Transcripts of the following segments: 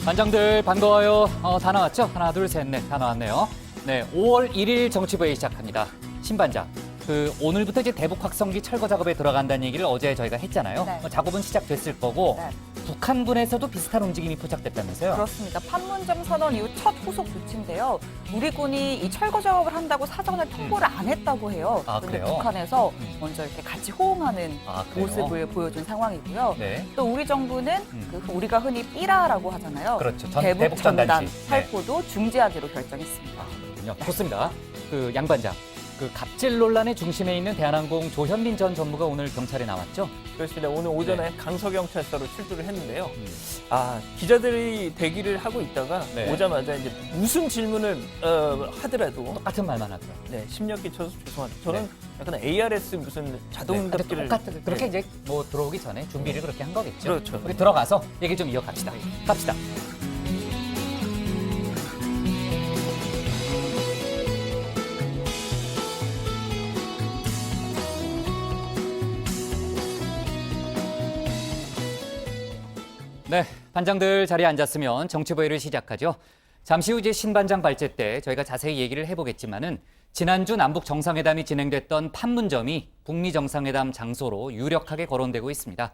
반장들 반가워요. 다 나왔죠? 하나, 둘, 셋, 넷. 다 나왔네요. 네, 5월 1일 정치부회의 시작합니다. 신반장, 오늘부터 이제 대북 확성기 철거 작업에 들어간다는 얘기를 어제 저희가 했잖아요. 네. 작업은 시작됐을 거고 네. 북한군에서도 비슷한 움직임이 포착됐다면서요? 그렇습니다. 판문점 선언 이후 첫 후속 조치인데요. 우리 군이 이 철거 작업을 한다고 사전에 통보를 안 했다고 해요. 아, 그런데 그래요? 북한에서 먼저 이렇게 같이 호응하는 그래요? 모습을 보여준 상황이고요. 네. 또 우리 정부는 우리가 흔히 삐라라고 하잖아요. 그렇죠. 대북 전단 전단지. 살포도 중지하기로 결정했습니다. 그렇군요. 좋습니다. 양 반장, 갑질 논란의 중심에 있는 대한항공 조현민 전 전무가 오늘 경찰에 나왔죠? 그렇습니다. 오늘 오전에 네. 강서경찰서로 출두를 했는데요. 기자들이 대기를 하고 있다가 네. 오자마자 이제 무슨 질문을 하더라도 똑같은 말만 하더라고요. 네, 심력 끼쳐서 죄송합니다. 저는 약간 ARS 무슨 자동 답기를 그렇게 네. 이제 들어오기 전에 준비를 그렇게 한 거겠죠. 그렇죠. 우리 들어가서 얘기 좀 이어갑시다. 갑시다. 네, 반장들 자리에 앉았으면 정치부회를 시작하죠. 잠시 후 이제 신반장 발제 때 저희가 자세히 얘기를 해보겠지만은 지난주 남북 정상회담이 진행됐던 판문점이 북미 정상회담 장소로 유력하게 거론되고 있습니다.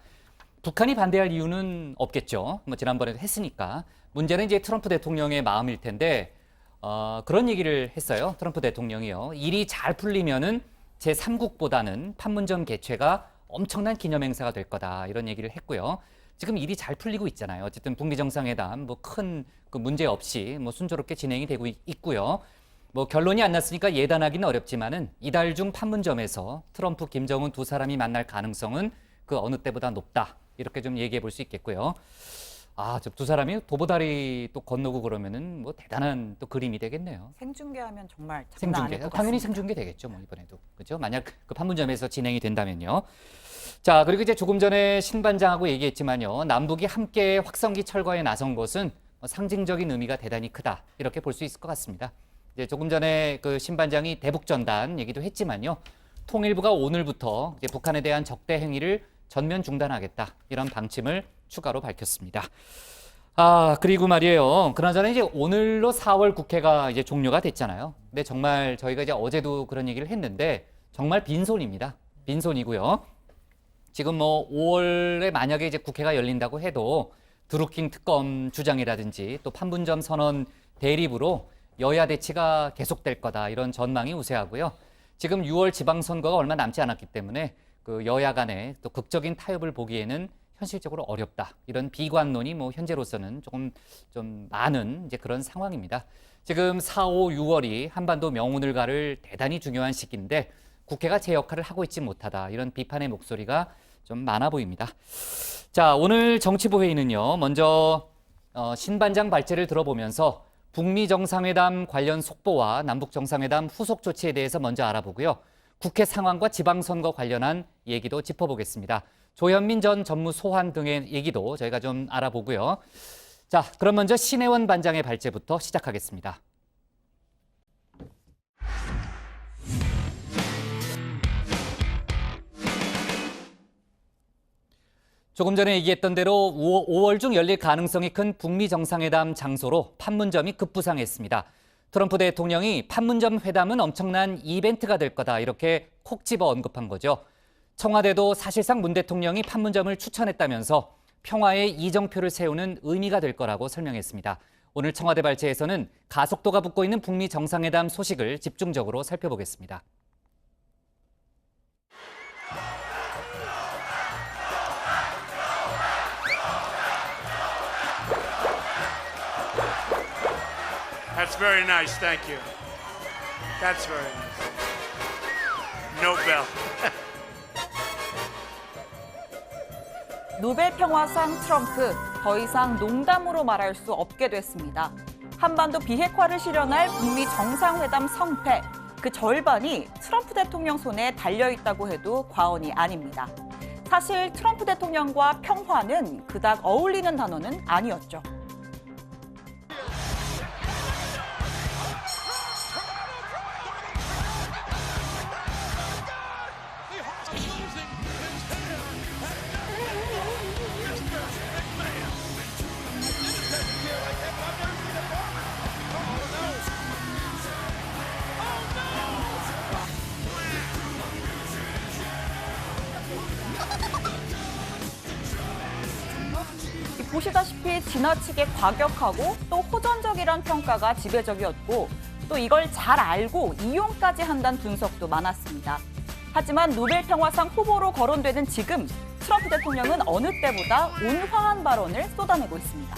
북한이 반대할 이유는 없겠죠. 지난번에도 했으니까. 문제는 이제 트럼프 대통령의 마음일 텐데 그런 얘기를 했어요. 트럼프 대통령이요. 일이 잘 풀리면은 제3국보다는 판문점 개최가 엄청난 기념행사가 될 거다. 이런 얘기를 했고요. 지금 일이 잘 풀리고 있잖아요. 어쨌든 북미 정상회담 큰 문제 없이 순조롭게 진행이 되고 있고요. 결론이 안 났으니까 예단하기는 어렵지만은 이달 중 판문점에서 트럼프, 김정은 두 사람이 만날 가능성은 그 어느 때보다 높다. 이렇게 좀 얘기해 볼 수 있겠고요. 저 두 사람이 도보다리 또 건너고 그러면은 대단한 또 그림이 되겠네요. 생중계하면 정말 장난 생중계. 아닐 것 당연히 같습니다. 생중계 되겠죠, 이번에도. 그죠? 만약 그 판문점에서 진행이 된다면요. 자, 그리고 이제 조금 전에 신반장하고 얘기했지만요. 남북이 함께 확성기 철거에 나선 것은 상징적인 의미가 대단히 크다. 이렇게 볼 수 있을 것 같습니다. 이제 조금 전에 신반장이 대북전단 얘기도 했지만요. 통일부가 오늘부터 이제 북한에 대한 적대 행위를 전면 중단하겠다. 이런 방침을 추가로 밝혔습니다. 그리고 말이에요. 그나저나 이제 오늘로 4월 국회가 이제 종료가 됐잖아요. 근데 정말 저희가 이제 어제도 그런 얘기를 했는데 정말 빈손입니다. 빈손이고요. 지금 5월에 만약에 이제 국회가 열린다고 해도 드루킹 특검 주장이라든지 또 판문점 선언 대립으로 여야 대치가 계속될 거다 이런 전망이 우세하고요. 지금 6월 지방선거가 얼마 남지 않았기 때문에 여야 간의 또 극적인 타협을 보기에는 현실적으로 어렵다. 이런 비관론이 현재로서는 조금 좀 많은 이제 그런 상황입니다. 지금 4, 5, 6월이 한반도 명운을 가를 대단히 중요한 시기인데 국회가 제 역할을 하고 있지 못하다. 이런 비판의 목소리가 좀 많아 보입니다. 자, 오늘 정치부회의는요. 먼저 신반장 발제를 들어보면서 북미 정상회담 관련 속보와 남북 정상회담 후속 조치에 대해서 먼저 알아보고요. 국회 상황과 지방선거 관련한 얘기도 짚어보겠습니다. 조현민 전 전무 소환 등의 얘기도 저희가 좀 알아보고요. 자, 그럼 먼저 신혜원 반장의 발제부터 시작하겠습니다. 조금 전에 얘기했던 대로 5월 중 열릴 가능성이 큰 북미 정상회담 장소로 판문점이 급부상했습니다. 트럼프 대통령이 판문점 회담은 엄청난 이벤트가 될 거다 이렇게 콕 집어 언급한 거죠. 청와대도 사실상 문 대통령이 판문점을 추천했다면서 평화의 이정표를 세우는 의미가 될 거라고 설명했습니다. 오늘 청와대 발제에서는 가속도가 붙고 있는 북미 정상회담 소식을 집중적으로 살펴보겠습니다. That's very nice, thank you. That's very nice. Nobel. 노벨 평화상 트럼프, 더 이상 농담으로 말할 수 없게 됐습니다. 한반도 비핵화를 실현할 북미 정상회담 성패, 그 절반이 트럼프 대통령 손에 달려있다고 해도 과언이 아닙니다. 사실 트럼프 대통령과 평화는 그닥 어울리는 단어는 아니었죠. 아시다시피 지나치게 과격하고 또 호전적이란 평가가 지배적이었고 또 이걸 잘 알고 이용까지 한다는 분석도 많았습니다. 하지만 노벨 평화상 후보로 거론되는 지금 트럼프 대통령은 어느 때보다 온화한 발언을 쏟아내고 있습니다.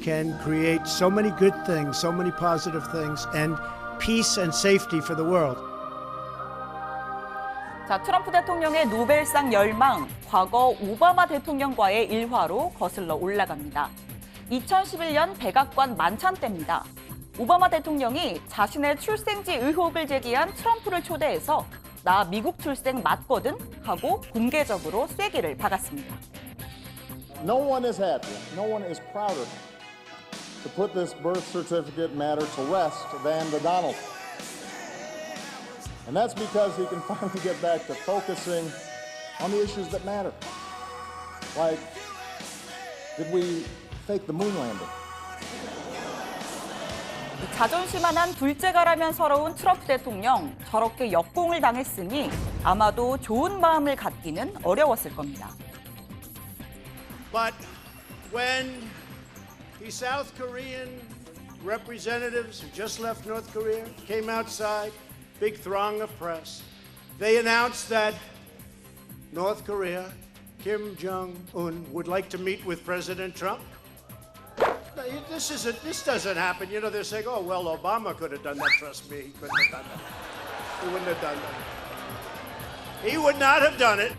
Can create so many good things, so many positive things, and peace and safety for the world. 자, 트럼프 대통령의 노벨상 열망, 과거 오바마 대통령과의 일화로 거슬러 올라갑니다. 2011년 백악관 만찬 때입니다. 오바마 대통령이 자신의 출생지 의혹을 제기한 트럼프를 초대해서 나 미국 출생 맞거든 하고 공개적으로 쐐기를 박았습니다. No one is happier, no one is prouder to put this birth certificate matter to rest than the Donald. And that's because he can finally get back to focusing on the issues that matter. Like, did we fake the moon landing? 자존심 하나는 둘째가라면 서러운 트럼프 대통령, 저렇게 역공을 당했으니 아마도 좋은 마음을 갖기는 어려웠을 겁니다. But when the South Korean representatives who just left North Korea came outside, big throng of press, they announced that North Korea, Kim Jong-un, would like to meet with President Trump. This doesn't happen. You know, they're saying, oh, well, Obama could have done that. Trust me, he couldn't have done that. He wouldn't have done that. He would not have done it.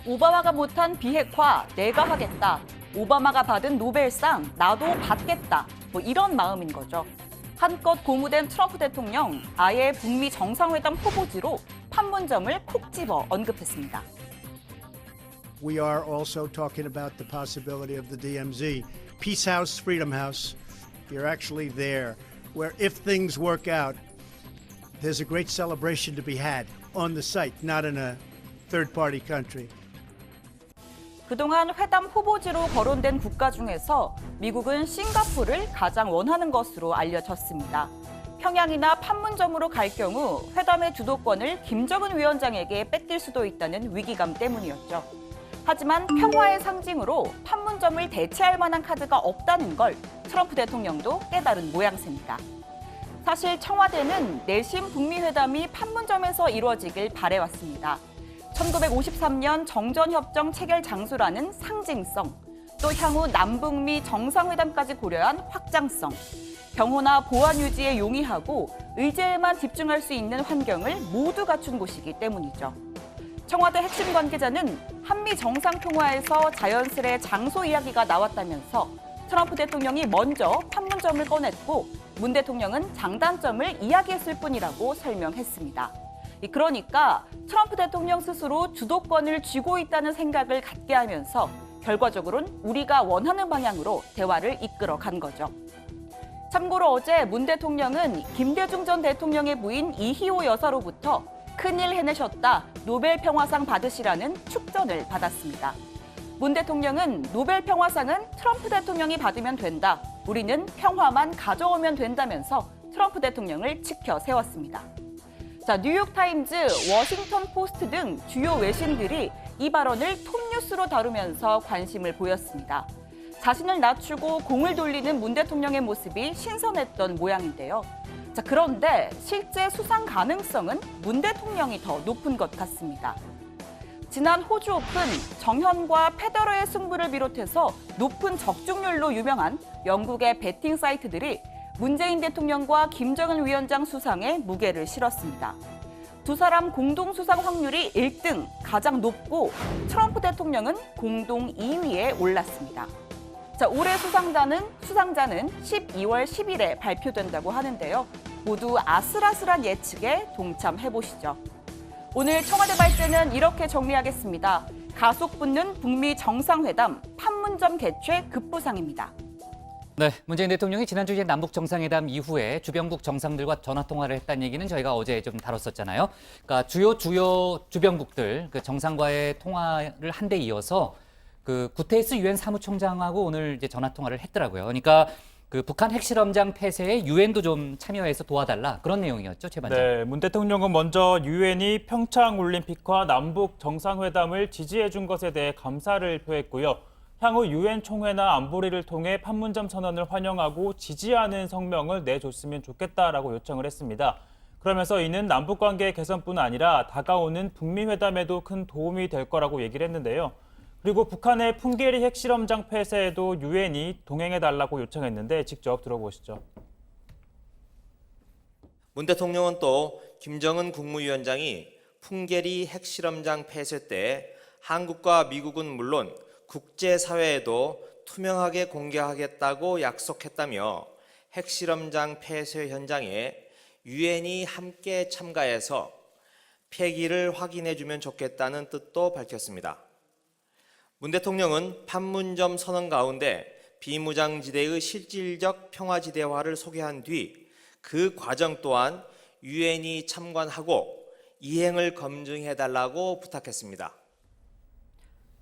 오바마가 못한 비핵화 내가 하겠다. 오바마가 받은 노벨상 나도 받겠다. 뭐 이런 마음인 거죠. 한껏 고무된 트럼프 대통령 아예 북미 정상회담 후보지로 판문점을 콕 집어 언급했습니다. We are also talking about the possibility of the DMZ, Peace House, Freedom House. You're actually there, where if things work out, there's a great celebration to be had on the site, not in a third-party country. 그동안 회담 후보지로 거론된 국가 중에서 미국은 싱가포르를 가장 원하는 것으로 알려졌습니다. 평양이나 판문점으로 갈 경우 회담의 주도권을 김정은 위원장에게 뺏길 수도 있다는 위기감 때문이었죠. 하지만 평화의 상징으로 판문점을 대체할 만한 카드가 없다는 걸 트럼프 대통령도 깨달은 모양새입니다. 사실 청와대는 내심 북미 회담이 판문점에서 이루어지길 바래왔습니다. 1953년 정전협정 체결 장소라는 상징성, 또 향후 남북미 정상회담까지 고려한 확장성, 경호나 보안 유지에 용이하고 의제에만 집중할 수 있는 환경을 모두 갖춘 곳이기 때문이죠. 청와대 핵심 관계자는 한미 정상통화에서 자연스레 장소 이야기가 나왔다면서 트럼프 대통령이 먼저 판문점을 꺼냈고 문 대통령은 장단점을 이야기했을 뿐이라고 설명했습니다. 그러니까 트럼프 대통령 스스로 주도권을 쥐고 있다는 생각을 갖게 하면서 결과적으로는 우리가 원하는 방향으로 대화를 이끌어 간 거죠. 참고로 어제 문 대통령은 김대중 전 대통령의 부인 이희호 여사로부터 큰일 해내셨다, 노벨 평화상 받으시라는 축전을 받았습니다. 문 대통령은 노벨 평화상은 트럼프 대통령이 받으면 된다, 우리는 평화만 가져오면 된다면서 트럼프 대통령을 치켜 세웠습니다. 자, 뉴욕타임즈, 워싱턴 포스트 등 주요 외신들이 이 발언을 톱뉴스로 다루면서 관심을 보였습니다. 자신을 낮추고 공을 돌리는 문 대통령의 모습이 신선했던 모양인데요. 자, 그런데 실제 수상 가능성은 문 대통령이 더 높은 것 같습니다. 지난 호주 오픈, 정현과 페더러의 승부를 비롯해서 높은 적중률로 유명한 영국의 베팅 사이트들이 문재인 대통령과 김정은 위원장 수상에 무게를 실었습니다. 두 사람 공동 수상 확률이 1등, 가장 높고 트럼프 대통령은 공동 2위에 올랐습니다. 자, 올해 수상자는 12월 10일에 발표된다고 하는데요. 모두 아슬아슬한 예측에 동참해보시죠. 오늘 청와대 발제는 이렇게 정리하겠습니다. 가속 붙는 북미 정상회담, 판문점 개최 급부상입니다. 네, 문재인 대통령이 지난주 이제 남북 정상회담 이후에 주변국 정상들과 전화 통화를 했다는 얘기는 저희가 어제 좀 다뤘었잖아요. 그러니까 주요 주변국들 그 정상과의 통화를 한 데 이어서 그 구테이스 유엔 사무총장하고 오늘 이제 전화 통화를 했더라고요. 그러니까 그 북한 핵실험장 폐쇄에 유엔도 좀 참여해서 도와달라 그런 내용이었죠, 최 반장. 네, 문 대통령은 먼저 유엔이 평창 올림픽과 남북 정상회담을 지지해 준 것에 대해 감사를 표했고요. 향후 유엔 총회나 안보리를 통해 판문점 선언을 환영하고 지지하는 성명을 내줬으면 좋겠다라고 요청을 했습니다. 그러면서 이는 남북 관계 개선뿐 아니라 다가오는 북미 회담에도 큰 도움이 될 거라고 얘기를 했는데요. 그리고 북한의 풍계리 핵실험장 폐쇄에도 유엔이 동행해달라고 요청했는데 직접 들어보시죠. 문 대통령은 또 김정은 국무위원장이 풍계리 핵실험장 폐쇄 때 한국과 미국은 물론 국제사회에도 투명하게 공개하겠다고 약속했다며 핵실험장 폐쇄 현장에 유엔이 함께 참가해서 폐기를 확인해주면 좋겠다는 뜻도 밝혔습니다. 문 대통령은 판문점 선언 가운데 비무장지대의 실질적 평화지대화를 소개한 뒤 그 과정 또한 유엔이 참관하고 이행을 검증해달라고 부탁했습니다.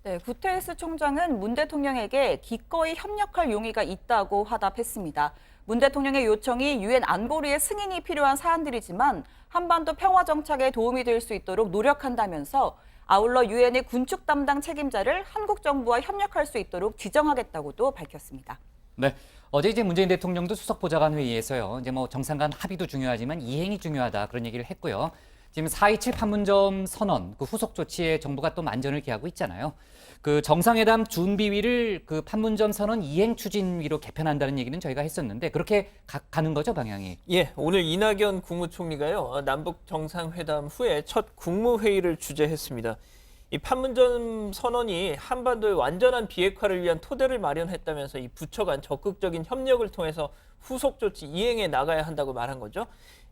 네, 구테레스 총장은 문 대통령에게 기꺼이 협력할 용의가 있다고 화답했습니다. 문 대통령의 요청이 유엔 안보리의 승인이 필요한 사안들이지만 한반도 평화 정착에 도움이 될 수 있도록 노력한다면서 아울러 유엔의 군축 담당 책임자를 한국 정부와 협력할 수 있도록 지정하겠다고도 밝혔습니다. 네. 어제 이제 문재인 대통령도 수석 보좌관 회의에서요. 이제 뭐 정상 간 합의도 중요하지만 이행이 중요하다 그런 얘기를 했고요. 지금 4.27 판문점 선언 그 후속 조치에 정부가 또 만전을 기하고 있잖아요. 그 정상회담 준비위를 그 판문점 선언 이행 추진위로 개편한다는 얘기는 저희가 했었는데 그렇게 가는 거죠, 방향이? 예, 오늘 이낙연 국무총리가요, 남북 정상회담 후에 첫 국무회의를 주재했습니다. 이 판문점 선언이 한반도의 완전한 비핵화를 위한 토대를 마련했다면서 이 부처 간 적극적인 협력을 통해서 후속 조치 이행해 나가야 한다고 말한 거죠.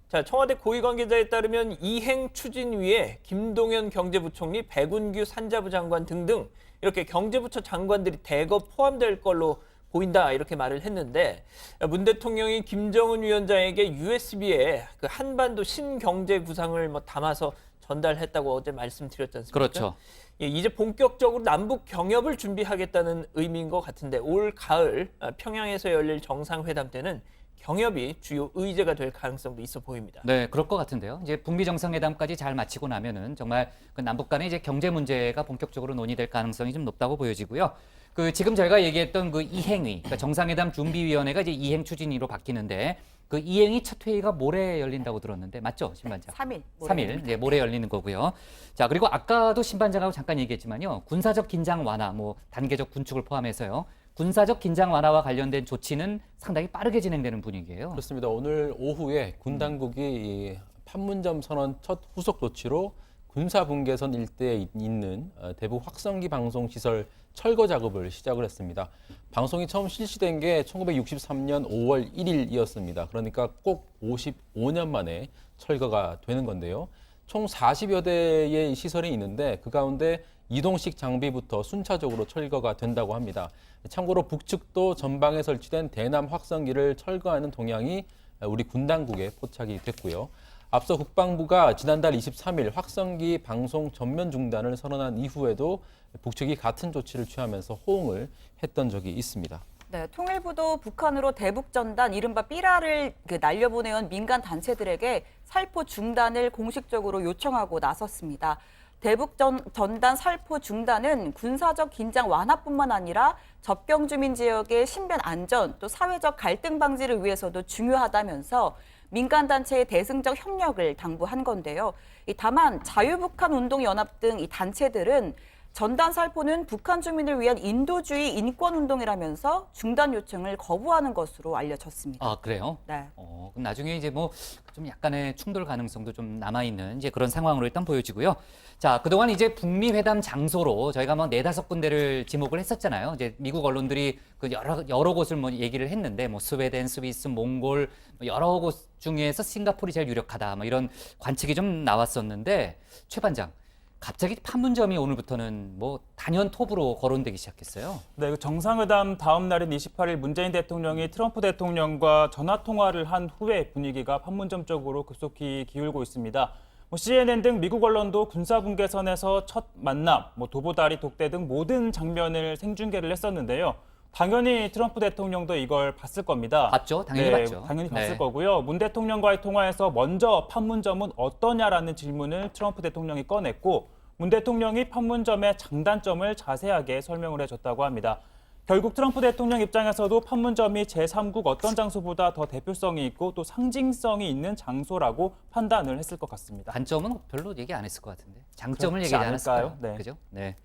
자, 청와대 고위 관계자에 따르면 이행 추진위에 김동연 경제부총리, 백운규 산자부 장관 등등 이렇게 경제부처 장관들이 대거 포함될 걸로 보인다 이렇게 말을 했는데 문 대통령이 김정은 위원장에게 USB에 그 한반도 신경제 구상을 담아서 전달했다고 어제 말씀드렸지 않습니까? 그렇죠. 예, 이제 본격적으로 남북 경협을 준비하겠다는 의미인 것 같은데 올 가을 평양에서 열릴 정상회담 때는 경협이 주요 의제가 될 가능성도 있어 보입니다. 네, 그럴 것 같은데요. 이제 북미 정상회담까지 잘 마치고 나면은 정말 그 남북 간의 이제 경제 문제가 본격적으로 논의될 가능성이 좀 높다고 보여지고요. 그 지금 저희가 얘기했던 그 이행위, 그러니까 정상회담 준비위원회가 이제 이행 추진위로 바뀌는데 그 이행이 첫 회의가 모레 열린다고 들었는데 맞죠, 신반장? 3일. 3일, 네, 모레 열리는 거고요. 자, 그리고 아까도 신반장하고 잠깐 얘기했지만요. 군사적 긴장 완화, 뭐 단계적 군축을 포함해서요. 군사적 긴장 완화와 관련된 조치는 상당히 빠르게 진행되는 분위기예요. 그렇습니다. 오늘 오후에 군 당국이 이 판문점 선언 첫 후속 조치로 군사분계선 일대에 있는 대북 확성기 방송 시설 철거 작업을 시작을 했습니다. 방송이 처음 실시된 게 1963년 5월 1일이었습니다. 그러니까 꼭 55년 만에 철거가 되는 건데요. 총 40여 대의 시설이 있는데 그 가운데 이동식 장비부터 순차적으로 철거가 된다고 합니다. 참고로 북측도 전방에 설치된 대남 확성기를 철거하는 동향이 우리 군 당국에 포착이 됐고요. 앞서 국방부가 지난달 23일 확성기 방송 전면 중단을 선언한 이후에도 북측이 같은 조치를 취하면서 호응을 했던 적이 있습니다. 네, 통일부도 북한으로 대북 전단 이른바 삐라를 날려보내온 민간 단체들에게 살포 중단을 공식적으로 요청하고 나섰습니다. 대북 전단 살포 중단은 군사적 긴장 완화뿐만 아니라 접경 주민 지역의 신변 안전 또 사회적 갈등 방지를 위해서도 중요하다면서 민간 단체의 대승적 협력을 당부한 건데요. 다만 자유북한 운동연합 등 이 단체들은 전단 살포는 북한 주민을 위한 인도주의 인권 운동이라면서 중단 요청을 거부하는 것으로 알려졌습니다. 아, 그래요? 네. 그럼 나중에 이제 뭐 좀 약간의 충돌 가능성도 좀 남아있는 이제 그런 상황으로 일단 보여지고요. 자, 그동안 이제 북미 회담 장소로 저희가 뭐 4-5군데를 지목을 했었잖아요. 이제 미국 언론들이 그 여러 곳을 뭐 얘기를 했는데 뭐 스웨덴, 스위스, 몽골 여러 곳 중에서 싱가포르이 제일 유력하다. 뭐 이런 관측이 좀 나왔었는데 최 반장. 갑자기 판문점이 오늘부터는 뭐 단연 톱으로 거론되기 시작했어요. 네, 정상회담 다음 날인 28일 문재인 대통령이 트럼프 대통령과 전화 통화를 한 후에 분위기가 판문점 쪽으로 급속히 기울고 있습니다. CNN 등 미국 언론도 군사분계선에서 첫 만남, 도보다리 독대 등 모든 장면을 생중계를 했었는데요. 당연히 트럼프 대통령도 이걸 봤을 겁니다. 봤죠? 당연히 네, 봤죠. 당연히 봤을 네. 거고요. 문 대통령과의 통화에서 먼저 판문점은 어떠냐라는 질문을 트럼프 대통령이 꺼냈고 문 대통령이 판문점의 장단점을 자세하게 설명을 해줬다고 합니다. 결국 트럼프 대통령 입장에서도 판문점이 제3국 어떤 장소보다 더 대표성이 있고 또 상징성이 있는 장소라고 판단을 했을 것 같습니다. 단점은 별로 얘기 안 했을 것 같은데. 장점을 그렇지 얘기하지 않았을까요? 않을까요? 네. 그죠? 네.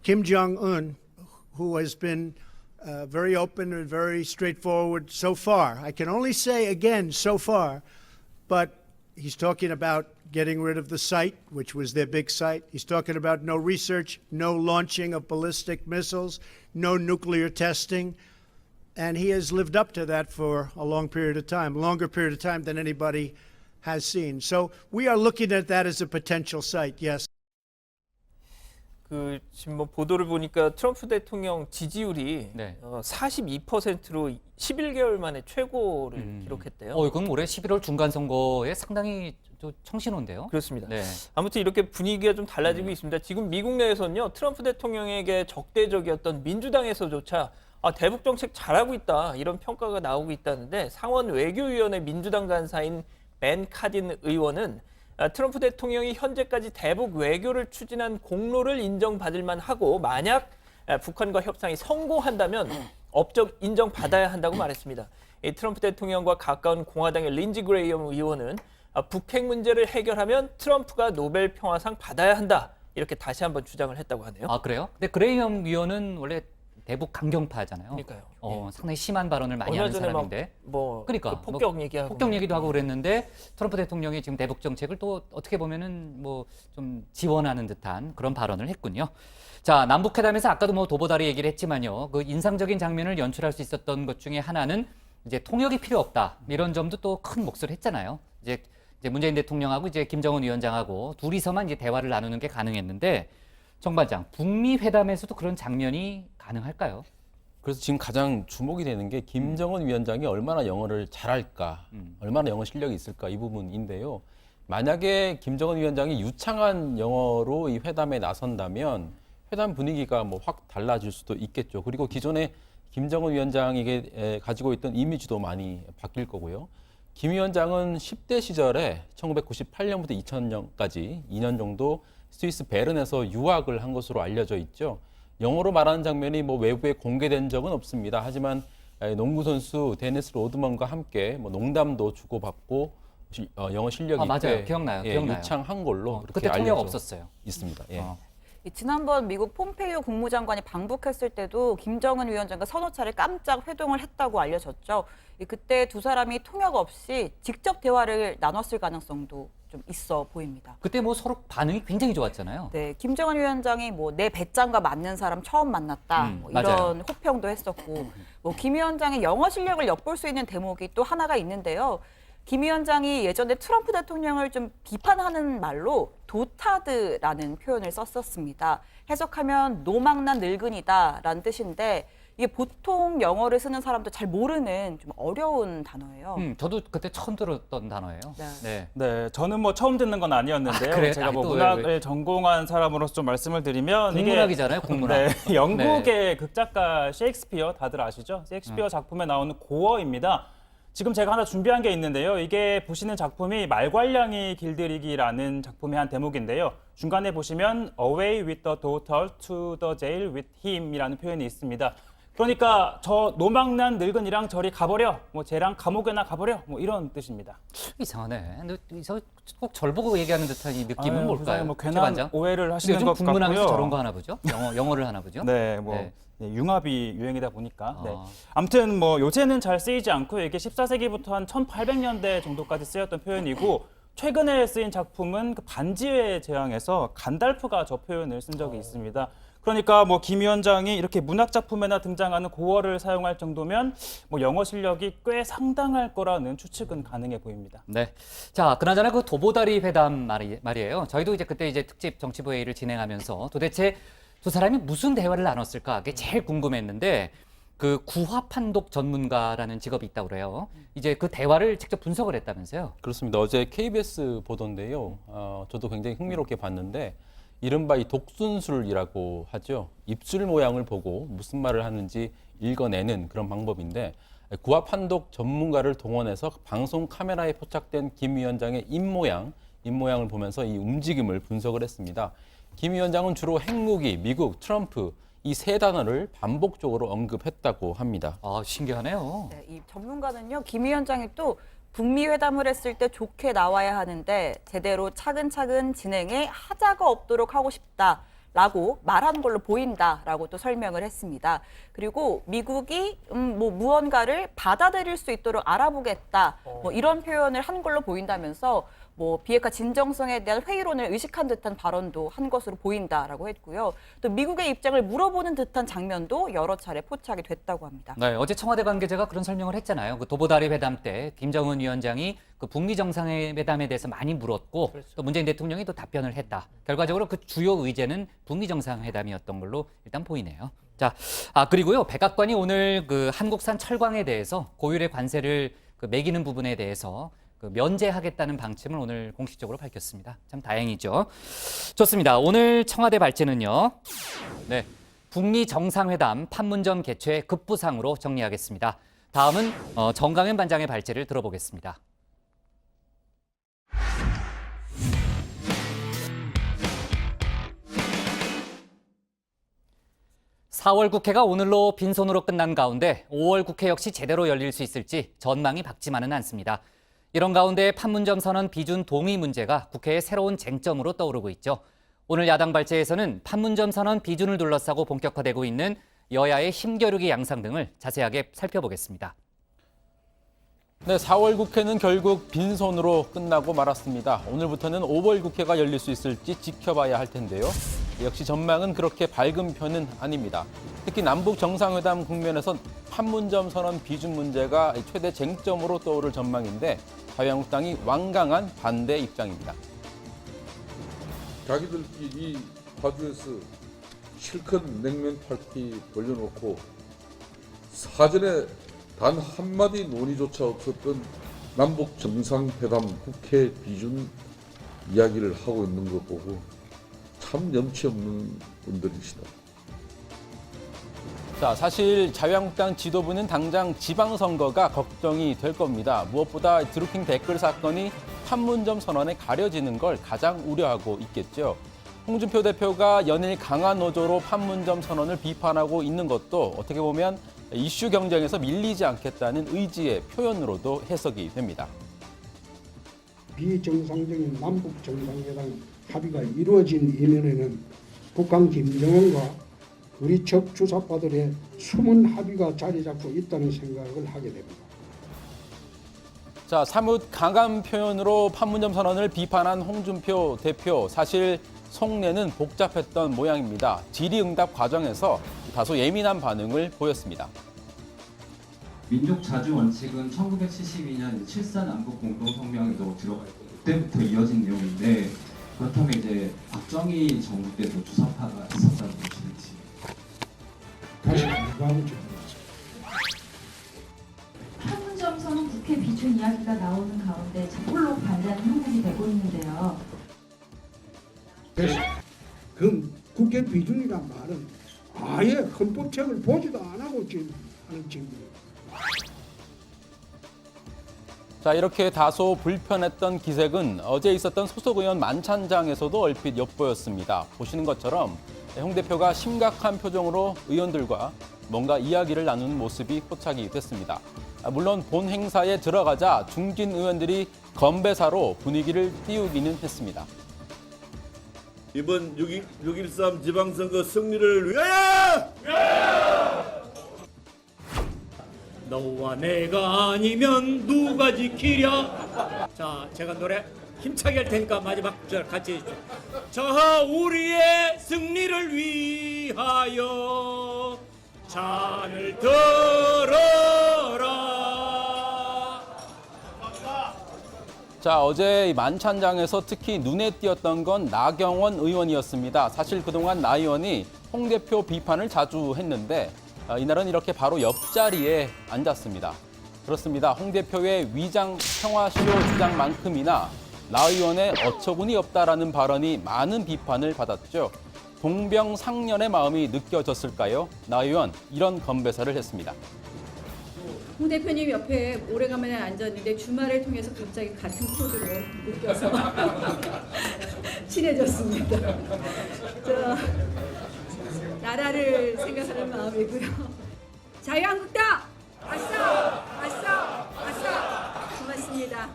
Kim Jong Un, who has been very open and very straightforward so far. I can only say again, so far, but he's talking about getting rid of the site, which was their big site. He's talking about no research, no launching of ballistic missiles, no nuclear testing. And he has lived up to that for a long period of time, longer period of time than anybody has seen. So we are looking at that as a potential site, yes. 지금 뭐 보도를 보니까 트럼프 대통령 지지율이 네. 42%로 11개월 만에 최고를 기록했대요. 그럼 올해 11월 중간 선거에 상당히 또 청신호인데요. 그렇습니다. 네. 아무튼 이렇게 분위기가 좀 달라지고 있습니다. 지금 미국 내에서는요, 트럼프 대통령에게 적대적이었던 민주당에서조차 대북 정책 잘하고 있다 이런 평가가 나오고 있다는데 상원 외교위원회 민주당 간사인 벤 카딘 의원은 트럼프 대통령이 현재까지 대북 외교를 추진한 공로를 인정받을 만하고 만약 북한과 협상이 성공한다면 업적 인정받아야 한다고 말했습니다. 트럼프 대통령과 가까운 공화당의 린지 그레이엄 의원은 북핵 문제를 해결하면 트럼프가 노벨 평화상 받아야 한다 이렇게 다시 한번 주장을 했다고 하네요. 아, 그래요? 근데 그레이엄 위원은 원래 대북 강경파잖아요. 그러니까요. 상당히 심한 발언을 많이 얼마 하는 전에 사람인데. 그러니까 그 폭격 얘기하고 폭격 얘기도 하고 그랬는데 트럼프 대통령이 지금 대북 정책을 또 어떻게 보면은 뭐 좀 지원하는 듯한 그런 발언을 했군요. 자, 남북 회담에서 아까도 뭐 도보다리 얘기를 했지만요. 그 인상적인 장면을 연출할 수 있었던 것 중에 하나는 이제 통역이 필요 없다. 이런 점도 또 큰 몫을 했잖아요. 이제 문재인 대통령하고 이제 김정은 위원장하고 둘이서만 이제 대화를 나누는 게 가능했는데 정 반장, 북미 회담에서도 그런 장면이 가능할까요? 그래서 지금 가장 주목이 되는 게 김정은 위원장이 얼마나 영어를 잘할까, 얼마나 영어 실력이 있을까 이 부분인데요. 만약에 김정은 위원장이 유창한 영어로 이 회담에 나선다면 회담 분위기가 뭐 확 달라질 수도 있겠죠. 그리고 기존에 김정은 위원장에게 가지고 있던 이미지도 많이 바뀔 거고요. 김 위원장은 10대 시절에 1998년부터 2000년까지 2년 정도 스위스 베른에서 유학을 한 것으로 알려져 있죠. 영어로 말하는 장면이 뭐 외부에 공개된 적은 없습니다. 하지만 농구 선수 데니스 로드먼과 함께 뭐 농담도 주고받고 영어 실력이 맞아요. 꽤 기억나요. 유창한 걸로 그렇게 그때 통역 알려져 없었어요. 있습니다. 예. 지난번 미국 폼페이오 국무장관이 방북했을 때도 김정은 위원장과 서너 차례 깜짝 회동을 했다고 알려졌죠. 그때 두 사람이 통역 없이 직접 대화를 나눴을 가능성도 좀 있어 보입니다. 그때 뭐 서로 반응이 굉장히 좋았잖아요. 네, 김정은 위원장이 뭐 내 배짱과 맞는 사람 처음 만났다 뭐 이런 맞아요. 호평도 했었고, 뭐 김 위원장의 영어 실력을 엿볼 수 있는 대목이 또 하나가 있는데요. 김 위원장이 예전에 트럼프 대통령을 좀 비판하는 말로 도타드라는 표현을 썼었습니다. 해석하면 노망난 늙은이다라는 뜻인데 이게 보통 영어를 쓰는 사람도 잘 모르는 좀 어려운 단어예요. 저도 그때 처음 들었던 단어예요. 네. 네, 저는 뭐 처음 듣는 건 아니었는데요. 그래요? 제가 뭐 또 문학을 전공한 사람으로서 좀 말씀을 드리면 국문학이잖아요, 국문학. 네, 영국의 극작가 셰익스피어 다들 아시죠? 셰익스피어 작품에 나오는 고어입니다. 지금 제가 하나 준비한 게 있는데요. 이게 보시는 작품이 말괄량이 길들이기라는 작품의 한 대목인데요. 중간에 보시면 Away with the daughter to the jail with him이라는 표현이 있습니다. 그러니까 저 노망난 늙은이랑 저리 가버려, 뭐 쟤랑 감옥에나 가버려, 뭐 이런 뜻입니다. 이상하네. 근데 꼭 절 보고 얘기하는 듯한 이 느낌은 뭘까요? 뭐 최 괜한 반장? 오해를 하시는 요즘 것 국문학에서 같고요. 저런 거 하나 보죠? 영어를 하나 보죠? 네, 뭐 네. 융합이 유행이다 보니까. 네. 아. 아무튼 뭐 요새는 잘 쓰이지 않고 이게 14세기부터 한 1800년대 정도까지 쓰였던 표현이고 최근에 쓰인 작품은 그 반지의 제왕에서 간달프가 저 표현을 쓴 적이 있습니다. 그러니까 뭐 김 위원장이 이렇게 문학 작품에나 등장하는 고어를 사용할 정도면 뭐 영어 실력이 꽤 상당할 거라는 추측은 가능해 보입니다. 네. 자, 그나저나 그 도보다리 회담 말이에요. 저희도 이제 그때 이제 특집 정치부 회의를 진행하면서 도대체 두 사람이 무슨 대화를 나눴을까? 그게 제일 궁금했는데 그 구화 판독 전문가라는 직업이 있다고 그래요. 이제 그 대화를 직접 분석을 했다면서요? 그렇습니다. 어제 KBS 보도인데요. 저도 굉장히 흥미롭게 봤는데 이른바 이 독순술이라고 하죠. 입술 모양을 보고 무슨 말을 하는지 읽어내는 그런 방법인데 구화 판독 전문가를 동원해서 방송 카메라에 포착된 김 위원장의 입모양을 보면서 이 움직임을 분석을 했습니다. 김 위원장은 주로 핵무기, 미국, 트럼프 이 세 단어를 반복적으로 언급했다고 합니다. 아, 신기하네요. 네, 이 전문가는요, 김 위원장이 또 북미 회담을 했을 때 좋게 나와야 하는데 제대로 차근차근 진행해 하자가 없도록 하고 싶다라고 말한 걸로 보인다라고 또 설명을 했습니다. 그리고 미국이 무언가를 받아들일 수 있도록 알아보겠다 뭐 이런 표현을 한 걸로 보인다면서 뭐 비핵화 진정성에 대한 회의론을 의식한 듯한 발언도 한 것으로 보인다라고 했고요. 또 미국의 입장을 물어보는 듯한 장면도 여러 차례 포착이 됐다고 합니다. 네, 어제 청와대 관계자가 그런 설명을 했잖아요. 그 도보다리 회담 때 김정은 위원장이 그 북미 정상회담에 대해서 많이 물었고 또 문재인 대통령이 또 답변을 했다. 결과적으로 그 주요 의제는 북미 정상회담이었던 걸로 일단 보이네요. 자, 그리고요. 백악관이 오늘 그 한국산 철광에 대해서 고율의 관세를 그 매기는 부분에 대해서 면제하겠다는 방침을 오늘 공식적으로 밝혔습니다. 참 다행이죠. 좋습니다. 오늘 청와대 발제는요. 네, 북미 정상회담 판문점 개최 급부상으로 정리하겠습니다. 다음은 정강현 반장의 발제를 들어보겠습니다. 4월 국회가 오늘로 빈손으로 끝난 가운데 5월 국회 역시 제대로 열릴 수 있을지 전망이 밝지만은 않습니다. 이런 가운데 판문점 선언 비준 동의 문제가 국회의 새로운 쟁점으로 떠오르고 있죠. 오늘 야당 발제에서는 판문점 선언 비준을 둘러싸고 본격화되고 있는 여야의 힘겨루기 양상 등을 자세하게 살펴보겠습니다. 네, 4월 국회는 결국 빈손으로 끝나고 말았습니다. 오늘부터는 5월 국회가 열릴 수 있을지 지켜봐야 할 텐데요. 역시 전망은 그렇게 밝은 편은 아닙니다. 특히 남북 정상회담 국면에선 판문점 선언 비준 문제가 최대 쟁점으로 떠오를 전망인데 자유한국당이 완강한 반대 입장입니다. 자기들끼리 파주에서 실컷 냉면 파티 벌려놓고 사전에 단 한마디 논의조차 없었던 남북 정상회담 국회 비준 이야기를 하고 있는 것 보고 참 염치 없는 분들이시다. 자, 사실 자유한국당 지도부는 당장 지방선거가 걱정이 될 겁니다. 무엇보다 드루킹 댓글 사건이 판문점 선언에 가려지는 걸 가장 우려하고 있겠죠. 홍준표 대표가 연일 강한 어조로 판문점 선언을 비판하고 있는 것도 어떻게 보면 이슈 경쟁에서 밀리지 않겠다는 의지의 표현으로도 해석이 됩니다. 비정상적인 남북 정상회담 합의가 이루어진 이면에는 북한 김정은과 우리 적 주사파들의 숨은 합의가 자리 잡고 있다는 생각을 하게 됩니다. 자, 사뭇 강한 표현으로 판문점 선언을 비판한 홍준표 대표, 사실 속내는 복잡했던 모양입니다. 질의응답 과정에서 다소 예민한 반응을 보였습니다. 민족 자주 원칙은 1972년 7.4 남북 공동성명에도 들어가 있고 그때부터 이어진 내용인데 그렇다면 이제 박정희 정부 때도 주사파가 있었다고 보시는지. 다시 누가하고 좀 판문점 선언 국회 비준 이야기가 나오는 가운데 홀로 반대하는 형국이 되고 있는데요. 그 국회 비준이란 말은 아예 헌법책을 보지도 안 하고 지금 하는 질문입니다. 자, 이렇게 다소 불편했던 기색은 어제 있었던 소속 의원 만찬장에서도 얼핏 엿보였습니다. 보시는 것처럼 홍 대표가 심각한 표정으로 의원들과 뭔가 이야기를 나누는 모습이 포착이 됐습니다. 물론 본 행사에 들어가자 중진 의원들이 건배사로 분위기를 띄우기는 했습니다. 이번 6.13 지방선거 승리를 위하여! 너와 내가 아니면 누가 지키랴. 자, 제가 노래 힘차게 할 테니까 마지막 구절 같이 해주죠. 자, 우리의 승리를 위하여 잔을 들어라. 자, 어제 만찬장에서 특히 눈에 띄었던 건 나경원 의원이었습니다. 사실 그동안 나 의원이 홍 대표 비판을 자주 했는데 이날은 이렇게 바로 옆자리에 앉았습니다. 그렇습니다. 홍 대표의 위장 평화쇼 주장만큼이나 나 의원의 어처구니 없다라는 발언이 많은 비판을 받았죠. 동병상련의 마음이 느껴졌을까요? 나 의원 이런 건배사를 했습니다. 홍 대표님 옆에 오래간만에 앉았는데 주말을 통해서 갑자기 같은 코드로 느껴서 친해졌습니다. 나라를 생각하는 마음이고요. 자유한국당! 아싸! 아싸! 아싸! 고맙습니다.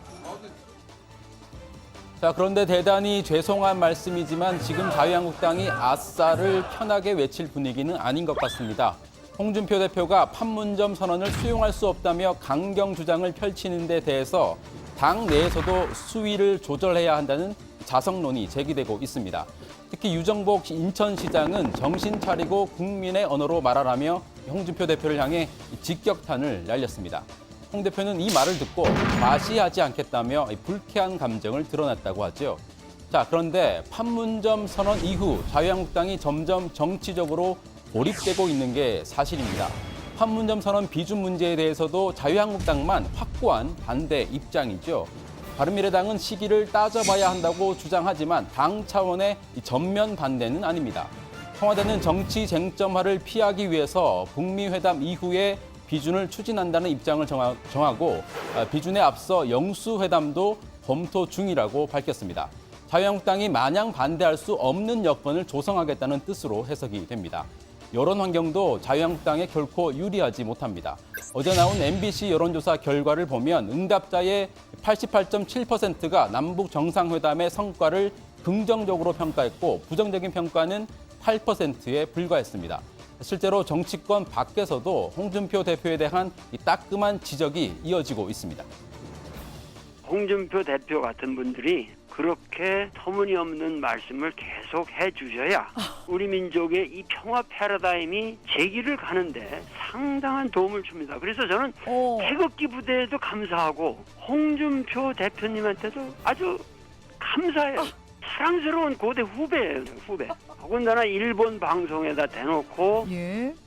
자, 그런데 대단히 죄송한 말씀이지만 지금 자유한국당이 아싸를 편하게 외칠 분위기는 아닌 것 같습니다. 홍준표 대표가 판문점 선언을 수용할 수 없다며 강경 주장을 펼치는 데 대해서 당 내에서도 수위를 조절해야 한다는 자성론이 제기되고 있습니다. 특히 유정복 인천시장은 정신 차리고 국민의 언어로 말하라며 홍준표 대표를 향해 직격탄을 날렸습니다. 홍 대표는 이 말을 듣고 과시하지 않겠다며 불쾌한 감정을 드러냈다고 하죠. 자, 그런데 판문점 선언 이후 자유한국당이 점점 정치적으로 고립되고 있는 게 사실입니다. 판문점 선언 비준 문제에 대해서도 자유한국당만 확고한 반대 입장이죠. 바른미래당은 시기를 따져봐야 한다고 주장하지만 당 차원의 전면 반대는 아닙니다. 청와대는 정치 쟁점화를 피하기 위해서 북미 회담 이후에 비준을 추진한다는 입장을 정하고 비준에 앞서 영수회담도 검토 중이라고 밝혔습니다. 자유한국당이 마냥 반대할 수 없는 여건을 조성하겠다는 뜻으로 해석이 됩니다. 여론 환경도 자유한국당에 결코 유리하지 못합니다. 어제 나온 MBC 여론조사 결과를 보면 응답자의 88.7%가 남북 정상회담의 성과를 긍정적으로 평가했고 부정적인 평가는 8%에 불과했습니다. 실제로 정치권 밖에서도 홍준표 대표에 대한 이 따끔한 지적이 이어지고 있습니다. 홍준표 대표 같은 분들이 그렇게 터무니없는 말씀을 계속 해주셔야 우리 민족의 이 평화 패러다임이 제기를 가는데 상당한 도움을 줍니다. 그래서 저는 태극기 부대에도 감사하고 홍준표 대표님한테도 아주 감사해요. 사랑스러운 고대 후배예요. 후배. 더군다나 일본 방송에다 대놓고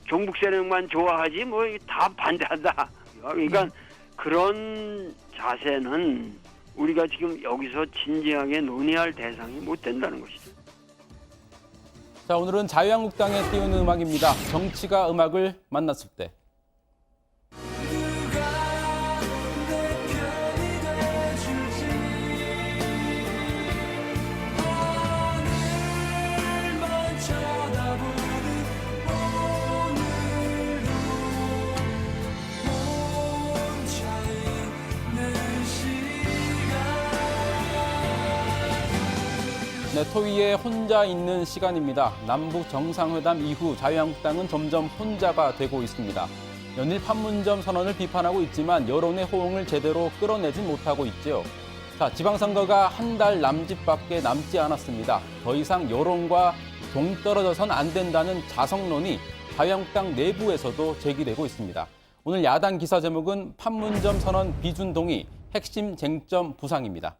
종북 세력만 좋아하지 뭐 다 반대한다. 그러니까 그런 자세는 우리가 지금 여기서 진지하게 논의할 대상이 못 된다는 것이죠. 자, 오늘은 자유한국당에 띄우는 음악입니다. 정치가 음악을 만났을 때. 네, 토위에 혼자 있는 시간입니다. 남북 정상회담 이후 자유한국당은 점점 혼자가 되고 있습니다. 연일 판문점 선언을 비판하고 있지만 여론의 호응을 제대로 끌어내지 못하고 있죠. 자, 지방선거가 한 달 남짓밖에 남지 않았습니다. 더 이상 여론과 동떨어져선 안 된다는 자성론이 자유한국당 내부에서도 제기되고 있습니다. 오늘 야당 기사 제목은 판문점 선언 비준 동의 핵심 쟁점 부상입니다.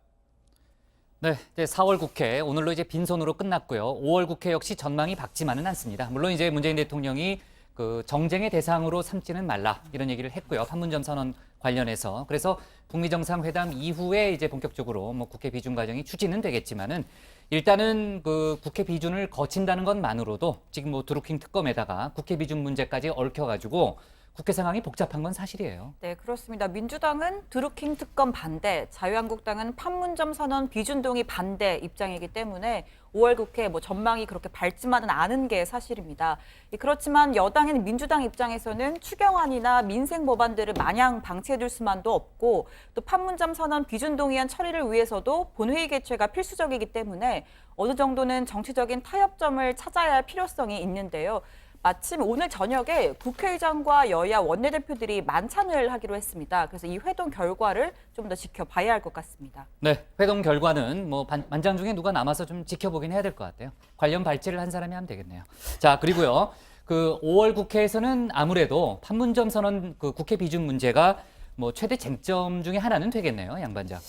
네, 이제 4월 국회 오늘로 이제 빈손으로 끝났고요. 5월 국회 역시 전망이 밝지만은 않습니다. 물론 이제 문재인 대통령이 그 정쟁의 대상으로 삼지는 말라 이런 얘기를 했고요. 판문점 선언 관련해서 그래서 북미 정상회담 이후에 이제 본격적으로 뭐 국회 비준 과정이 추진은 되겠지만은 일단은 그 국회 비준을 거친다는 것만으로도 지금 뭐 드루킹 특검에다가 국회 비준 문제까지 얽혀가지고 국회 상황이 복잡한 건 사실이에요. 네, 그렇습니다. 민주당은 드루킹 특검 반대, 자유한국당은 판문점 선언 비준 동의 반대 입장이기 때문에 5월 국회 뭐 전망이 그렇게 밝지만은 않은 게 사실입니다. 그렇지만 여당인 민주당 입장에서는 추경안이나 민생 법안들을 마냥 방치해둘 수만도 없고 또 판문점 선언 비준 동의안 처리를 위해서도 본회의 개최가 필수적이기 때문에 어느 정도는 정치적인 타협점을 찾아야 할 필요성이 있는데요. 마침 오늘 저녁에 국회의장과 여야 원내대표들이 만찬을 하기로 했습니다. 그래서 이 회동 결과를 좀 더 지켜봐야 할 것 같습니다. 네, 회동 결과는 뭐 만장 중에 누가 남아서 좀 지켜보긴 해야 될 것 같아요. 관련 발제를 한 사람이 하면 되겠네요. 자, 그리고요. 그 5월 국회에서는 아무래도 판문점 선언 그 국회 비준 문제가 뭐 최대 쟁점 중에 하나는 되겠네요, 양반장.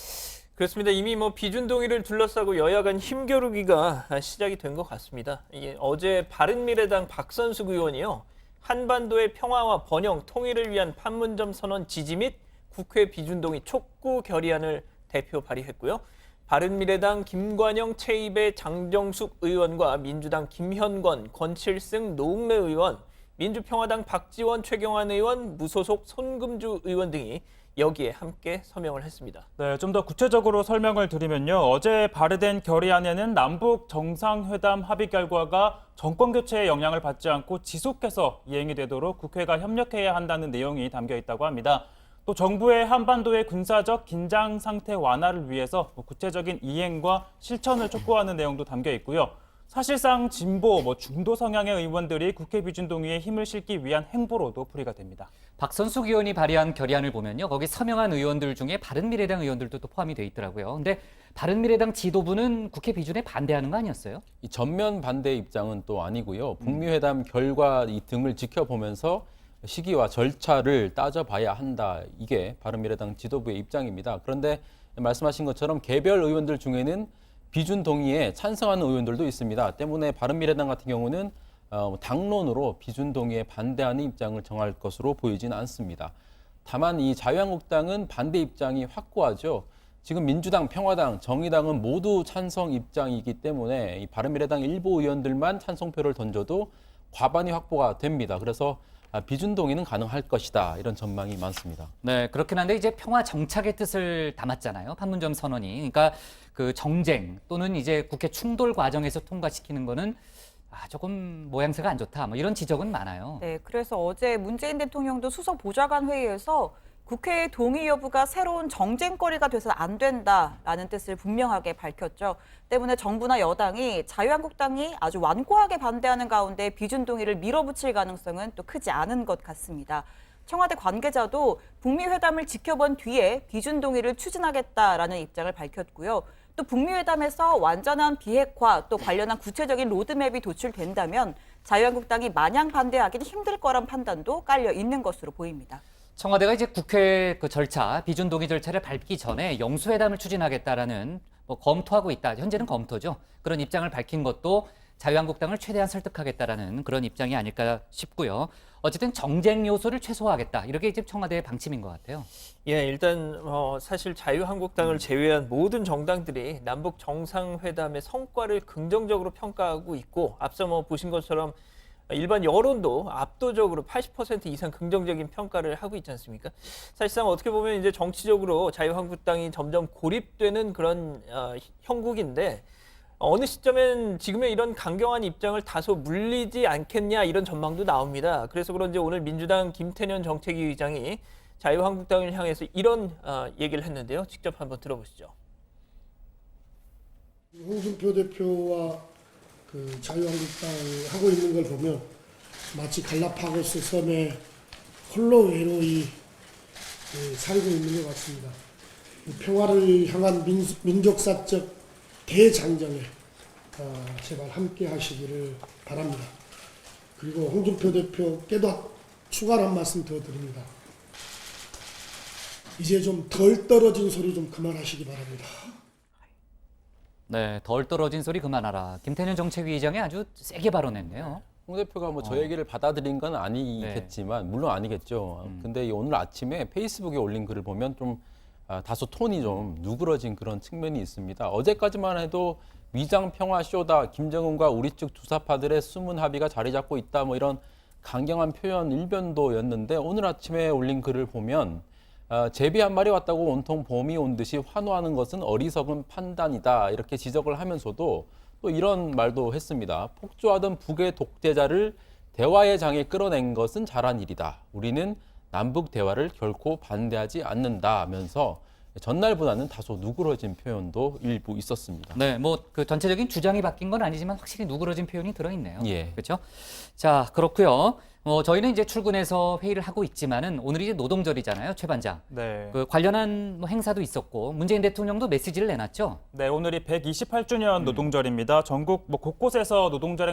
그렇습니다. 이미 뭐 비준 동의를 둘러싸고 여야 간 힘겨루기가 시작이 된 것 같습니다. 이게 어제 바른미래당 박선숙 의원이요. 한반도의 평화와 번영, 통일을 위한 판문점 선언 지지 및 국회 비준 동의 촉구 결의안을 대표 발의했고요. 바른미래당 김관영 최입의 장정숙 의원과 민주당 김현권, 권칠승, 노웅래 의원, 민주평화당 박지원, 최경환 의원, 무소속 손금주 의원 등이 여기에 함께 서명을 했습니다. 네, 좀 더 구체적으로 설명을 드리면요. 어제 발의된 결의안에는 남북 정상회담 합의 결과가 정권 교체에 영향을 받지 않고 지속해서 이행이 되도록 국회가 협력해야 한다는 내용이 담겨 있다고 합니다. 또 정부의 한반도의 군사적 긴장 상태 완화를 위해서 구체적인 이행과 실천을 촉구하는 내용도 담겨 있고요. 사실상 진보, 중도 성향의 의원들이 국회 비준 동의에 힘을 실기 위한 행보로도 풀이가 됩니다. 박선숙 의원이 발의한 결의안을 보면요. 거기 서명한 의원들 중에 바른미래당 의원들도 또 포함이 돼 있더라고요. 근데 바른미래당 지도부는 국회 비준에 반대하는 거 아니었어요? 이 전면 반대 입장은 또 아니고요. 북미 회담 결과 등을 지켜보면서 시기와 절차를 따져봐야 한다. 이게 바른미래당 지도부의 입장입니다. 그런데 말씀하신 것처럼 개별 의원들 중에는 비준 동의에 찬성하는 의원들도 있습니다. 때문에 바른미래당 같은 경우는 당론으로 비준 동의에 반대하는 입장을 정할 것으로 보이진 않습니다. 다만 이 자유한국당은 반대 입장이 확고하죠. 지금 민주당, 평화당, 정의당은 모두 찬성 입장이기 때문에 이 바른미래당 일부 의원들만 찬성표를 던져도 과반이 확보가 됩니다. 그래서 비준 동의는 가능할 것이다. 이런 전망이 많습니다. 네, 그렇긴 한데 이제 평화 정착의 뜻을 담았잖아요. 판문점 선언이. 그러니까 그 정쟁 또는 이제 국회 충돌 과정에서 통과시키는 거는 조금 모양새가 안 좋다. 뭐 이런 지적은 많아요. 네, 그래서 어제 문재인 대통령도 수석 보좌관 회의에서 국회의 동의 여부가 새로운 정쟁거리가 돼서 안 된다라는 뜻을 분명하게 밝혔죠. 때문에 정부나 여당이 자유한국당이 아주 완고하게 반대하는 가운데 비준 동의를 밀어붙일 가능성은 또 크지 않은 것 같습니다. 청와대 관계자도 북미 회담을 지켜본 뒤에 비준 동의를 추진하겠다라는 입장을 밝혔고요. 또 북미 회담에서 완전한 비핵화 또 관련한 구체적인 로드맵이 도출된다면 자유한국당이 마냥 반대하기는 힘들 거란 판단도 깔려 있는 것으로 보입니다. 청와대가 이제 국회 그 절차, 비준 동의 절차를 밟기 전에 영수회담을 추진하겠다라는 검토하고 있다. 현재는 검토죠. 그런 입장을 밝힌 것도 자유한국당을 최대한 설득하겠다라는 그런 입장이 아닐까 싶고요. 어쨌든 정쟁 요소를 최소화하겠다. 이렇게 이제 청와대의 방침인 것 같아요. 예, 일단 사실 자유한국당을 제외한 모든 정당들이 남북 정상회담의 성과를 긍정적으로 평가하고 있고 앞서 보신 것처럼 일반 여론도 압도적으로 80% 이상 긍정적인 평가를 하고 있지 않습니까? 사실상 어떻게 보면 이제 정치적으로 자유한국당이 점점 고립되는 그런 형국인데 어느 시점엔 지금의 이런 강경한 입장을 다소 물리지 않겠냐 이런 전망도 나옵니다. 그래서 그런지 오늘 민주당 김태년 정책위 의장이 자유한국당을 향해서 이런 얘기를 했는데요. 직접 한번 들어보시죠. 홍준표 대표와 그 자유한국당 하고 있는 걸 보면 마치 갈라파고스 섬에 홀로 외로이 살고 있는 것 같습니다. 평화를 향한 민족사적 대장정에 제발 함께 하시기를 바랍니다. 그리고 홍준표 대표께도 추가로 한 말씀 더 드립니다. 이제 좀 덜 떨어진 소리 좀 그만하시기 바랍니다. 네, 덜 떨어진 소리 그만하라. 김태년 정책위 의장이 아주 세게 발언했네요. 홍 대표가 저 얘기를 받아들인 건 아니겠지만 물론 아니겠죠. 근데 오늘 아침에 페이스북에 올린 글을 보면 좀 다소 톤이 좀 누그러진 그런 측면이 있습니다. 어제까지만 해도 위장 평화 쇼다, 김정은과 우리 측 주사파들의 숨은 합의가 자리 잡고 있다, 뭐 이런 강경한 표현 일변도였는데 오늘 아침에 올린 글을 보면 제비 한 마리 왔다고 온통 봄이 온 듯이 환호하는 것은 어리석은 판단이다, 이렇게 지적을 하면서도 또 이런 말도 했습니다. 폭주하던 북의 독재자를 대화의 장에 끌어낸 것은 잘한 일이다. 우리는 남북 대화를 결코 반대하지 않는다 하면서 전날보다는 다소 누그러진 표현도 일부 있었습니다. 네, 그 전체적인 주장이 바뀐 건 아니지만 확실히 누그러진 표현이 들어있네요. 예. 그렇죠? 자, 그렇고요. 저희는 이제 출근해서 회의를 하고 있지만은 오늘이 이제 노동절이잖아요, 최 반장. 네. 그 관련한 행사도 있었고 문재인 대통령도 메시지를 내놨죠. 네, 오늘이 128주년 노동절입니다. 전국 곳곳에서 노동절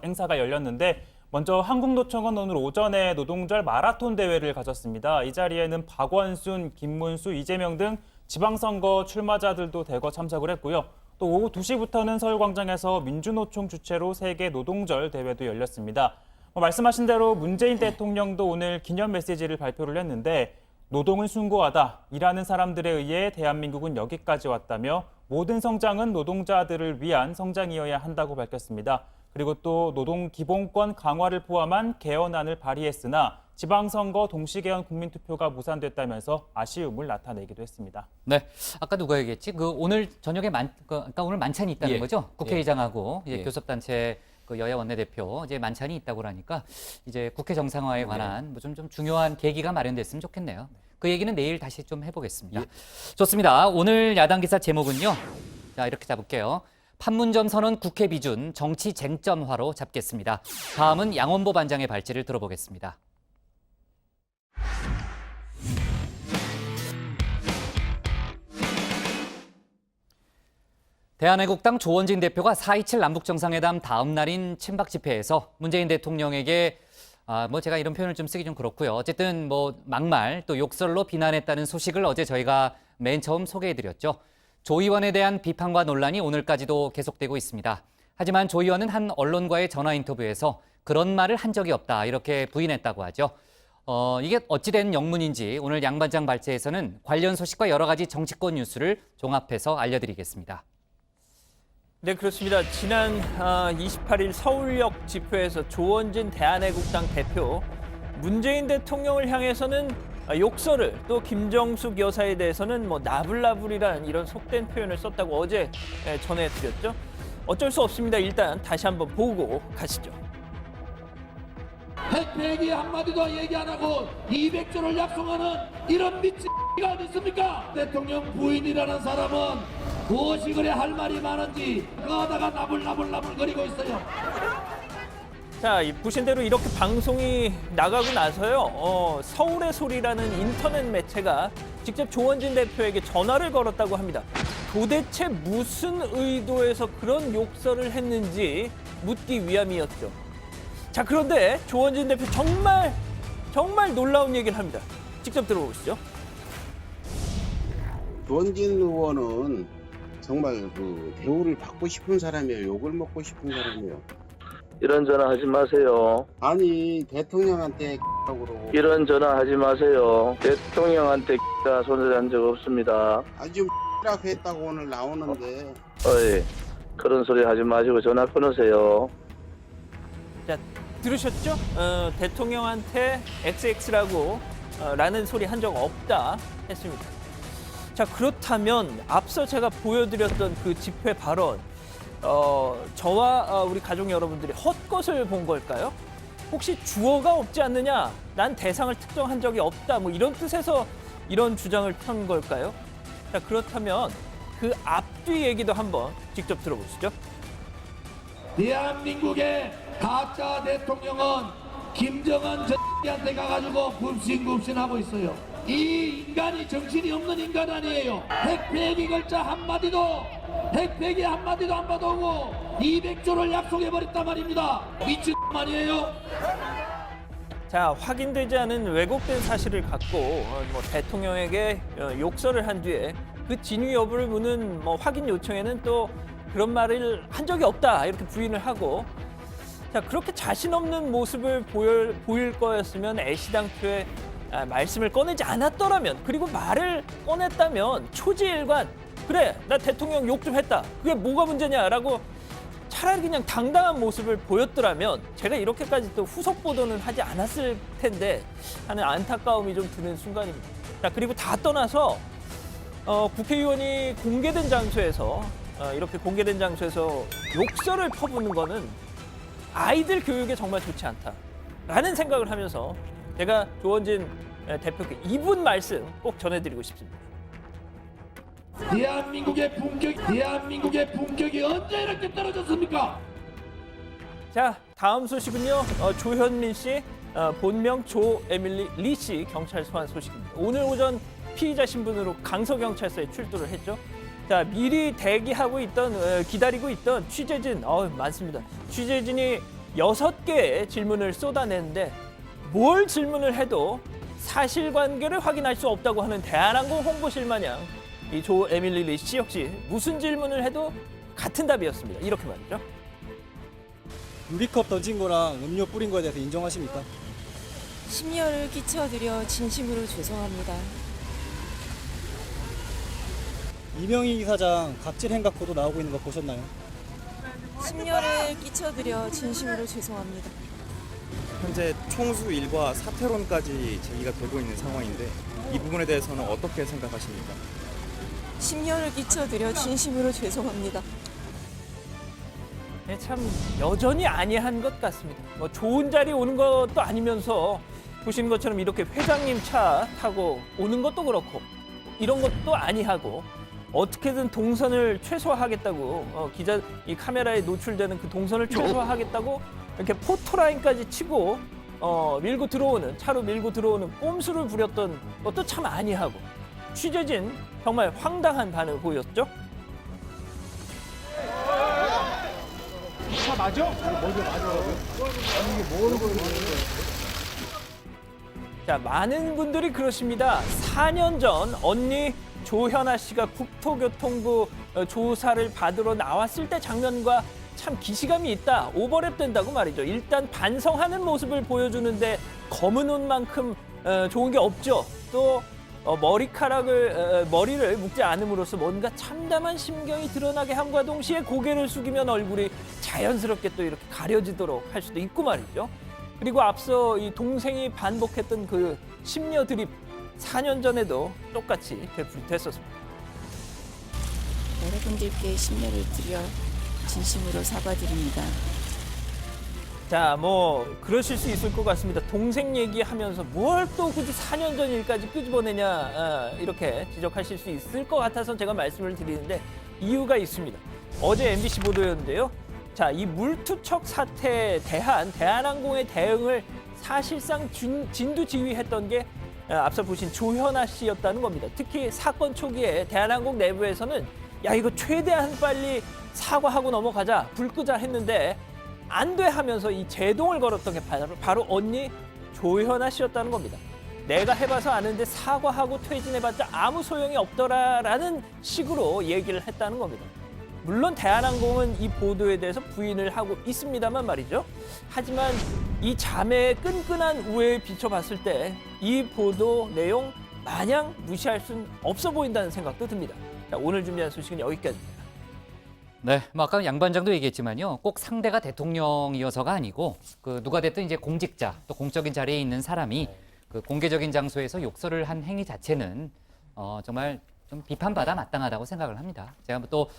행사가 열렸는데 먼저 한국노총은 오늘 오전에 노동절 마라톤 대회를 가졌습니다. 이 자리에는 박원순, 김문수, 이재명 등 지방선거 출마자들도 대거 참석을 했고요. 또 오후 2시부터는 서울광장에서 민주노총 주최로 세계 노동절 대회도 열렸습니다. 말씀하신 대로 문재인 대통령도 오늘 기념 메시지를 발표를 했는데 노동은 숭고하다. 일하는 사람들에 의해 대한민국은 여기까지 왔다며 모든 성장은 노동자들을 위한 성장이어야 한다고 밝혔습니다. 그리고 또 노동기본권 강화를 포함한 개헌안을 발의했으나 지방선거 동시개헌 국민투표가 무산됐다면서 아쉬움을 나타내기도 했습니다. 네, 아까 누가 얘기했지? 오늘 저녁에 그러니까 오늘 만찬이 있다는 예. 거죠? 국회의장하고 이제 예. 교섭단체 그 여야 원내대표 이제 만찬이 있다고 하니까 이제 국회 정상화에 관한 좀 중요한 계기가 마련됐으면 좋겠네요. 그 얘기는 내일 다시 좀 해보겠습니다. 좋습니다. 오늘 야당 기사 제목은요. 자, 이렇게 잡을게요. 판문점 선언 국회 비준 정치 쟁점화로 잡겠습니다. 다음은 양원보 반장의 발제를 들어보겠습니다. 대한애국당 조원진 대표가 4.27 남북정상회담 다음 날인 친박 집회에서 문재인 대통령에게 제가 이런 표현을 좀 쓰기 좀 그렇고요. 어쨌든 막말 또 욕설로 비난했다는 소식을 어제 저희가 맨 처음 소개해드렸죠. 조 의원에 대한 비판과 논란이 오늘까지도 계속되고 있습니다. 하지만 조 의원은 한 언론과의 전화 인터뷰에서 그런 말을 한 적이 없다 이렇게 부인했다고 하죠. 이게 어찌된 영문인지 오늘 양 반장 발제에서는 관련 소식과 여러 가지 정치권 뉴스를 종합해서 알려드리겠습니다. 네, 그렇습니다. 지난 28일 서울역 집회에서 조원진 대한애국당 대표, 문재인 대통령을 향해서는 욕설을, 또 김정숙 여사에 대해서는 나불나불이란 이런 속된 표현을 썼다고 어제 전해드렸죠. 어쩔 수 없습니다. 일단 다시 한번 보고 가시죠. 핵폐기 한마디도 얘기 안 하고 200조를 약속하는 이런 미친이가 어디 있습니까? 대통령 부인이라는 사람은 무엇이 그래 할 말이 많은지 그러다가 나불거리고 있어요. 자, 보신 대로 이렇게 방송이 나가고 나서요. 서울의 소리라는 인터넷 매체가 직접 조원진 대표에게 전화를 걸었다고 합니다. 도대체 무슨 의도에서 그런 욕설을 했는지 묻기 위함이었죠. 자, 그런데 조원진 대표 정말 놀라운 얘기를 합니다. 직접 들어보시죠. 조원진 의원은 정말 대우를 받고 싶은 사람이에요. 욕을 먹고 싶은 사람이에요. 이런 전화 하지 마세요. 아니 대통령한테 그러고 이런 전화 하지 마세요. 대통령한테 손해한 적 없습니다. 아주 라고 했다고 오늘 나오는데. 어이, 그런 소리 하지 마시고 전화 끊으세요. 자, 들으셨죠? 대통령한테 XX라고 라는 소리 한 적 없다 했습니다. 자, 그렇다면 앞서 제가 보여드렸던 그 집회 발언, 저와 우리 가족 여러분들이 헛것을 본 걸까요? 혹시 주어가 없지 않느냐? 난 대상을 특정한 적이 없다. 이런 뜻에서 이런 주장을 편 걸까요? 자, 그렇다면 그 앞뒤 얘기도 한번 직접 들어보시죠. 대한민국의 가짜 대통령은 김정은 전한테 가가지고 굽신굽신하고 있어요. 이 인간이 정신이 없는 인간 아니에요. 핵폐기 글자 한마디도 안 받아오고 200조를 약속해버렸단 말입니다. 미친 아니에요? 자, 확인되지 않은 왜곡된 사실을 갖고 대통령에게 욕설을 한 뒤에 그 진위 여부를 묻는 확인 요청에는 또 그런 말을 한 적이 없다 이렇게 부인을 하고, 자, 그렇게 자신 없는 모습을 보일 거였으면 애시당초에 말씀을 꺼내지 않았더라면, 그리고 말을 꺼냈다면 초지일관, 그래 나 대통령 욕 좀 했다, 그게 뭐가 문제냐라고 차라리 그냥 당당한 모습을 보였더라면 제가 이렇게까지 또 후속 보도는 하지 않았을 텐데 하는 안타까움이 좀 드는 순간입니다. 자, 그리고 다 떠나서 국회의원이 공개된 장소에서 이렇게 공개된 장소에서 욕설을 퍼부는 거는 아이들 교육에 정말 좋지 않다라는 생각을 하면서 제가 조원진 대표께 이분 말씀 꼭 전해드리고 싶습니다. 대한민국의 품격이 언제 이렇게 떨어졌습니까? 자, 다음 소식은요. 조현민 씨, 본명 조에밀리 리 씨 경찰 소환 소식입니다. 오늘 오전 피의자 신분으로 강서경찰서에 출두를 했죠. 자, 미리 기다리고 있던 취재진, 많습니다. 취재진이 6개의 질문을 쏟아내는데 뭘 질문을 해도 사실관계를 확인할 수 없다고 하는 대한항공 홍보실 마냥 이 조에밀리 리 씨 역시 무슨 질문을 해도 같은 답이었습니다. 이렇게 말이죠. 유리컵 던진 거랑 음료 뿌린 거에 대해서 인정하십니까? 심려를 끼쳐드려 진심으로 죄송합니다. 이명희 이사장 갑질 행각 보도 나오고 있는 거 보셨나요? 심려를 끼쳐드려 진심으로 죄송합니다. 현재 총수 일과 사퇴론까지 제기가 되고 있는 상황인데 이 부분에 대해서는 어떻게 생각하십니까? 심려를 끼쳐드려 진심으로 죄송합니다. 네, 참 여전히 아니한 것 같습니다. 뭐 좋은 자리 오는 것도 아니면서 보시는 것처럼 이렇게 회장님 차 타고 오는 것도 그렇고 이런 것도 아니하고 어떻게든 동선을 최소화하겠다고 기자 이 카메라에 노출되는 그 동선을 최소화하겠다고 이렇게 포토라인까지 치고 밀고 들어오는 차로 밀고 들어오는 꼼수를 부렸던 것도 참 아니하고 취재진 정말 황당한 반응을 보였죠. 차 맞아? 먼저 맞으라고요? 아니 이게 뭐 하는 거예요? 자, 많은 분들이 그러십니다. 4년 전 언니 조현아 씨가 국토교통부 조사를 받으러 나왔을 때 장면과 참 기시감이 있다. 오버랩 된다고 말이죠. 일단 반성하는 모습을 보여주는데 검은 옷만큼 좋은 게 없죠. 또 머리를 묶지 않음으로써 뭔가 참담한 심경이 드러나게 함과 동시에 고개를 숙이면 얼굴이 자연스럽게 또 이렇게 가려지도록 할 수도 있고 말이죠. 그리고 앞서 이 동생이 반복했던 그 심려 드립 4년 전에도 똑같이 되풀이됐었습니다. 여러분들께 심려를 드려 진심으로 사과드립니다. 자, 뭐 그러실 수 있을 것 같습니다. 동생 얘기하면서 뭘 또 굳이 4년 전 일까지 끄집어내냐 이렇게 지적하실 수 있을 것 같아서 제가 말씀을 드리는데 이유가 있습니다. 어제 MBC 보도였는데요. 자, 이 물투척 사태에 대한 대한항공의 대응을 사실상 진두지휘했던 게 앞서 보신 조현아 씨였다는 겁니다. 특히 사건 초기에 대한항공 내부에서는 야 이거 최대한 빨리 사과하고 넘어가자, 불 끄자 했는데 안 돼 하면서 이 제동을 걸었던 게 바로 언니 조현아 씨였다는 겁니다. 내가 해봐서 아는데 사과하고 퇴진해봤자 아무 소용이 없더라라는 식으로 얘기를 했다는 겁니다. 물론 대한항공은 이 보도에 대해서 부인을 하고 있습니다만 말이죠. 하지만 이 자매의 끈끈한 우애에 비춰봤을 때 이 보도 내용 마냥 무시할 수는 없어 보인다는 생각도 듭니다. 자, 오늘 준비한 소식은 여기까지입니다. 네, 뭐 아까 양 반장도 얘기했지만요, 꼭 상대가 대통령이어서가 아니고 그 누가 됐든 이제 공직자 또 공적인 자리에 있는 사람이 그 공개적인 장소에서 욕설을 한 행위 자체는 정말 좀 비판받아 마땅하다고 생각을 합니다. 제가 또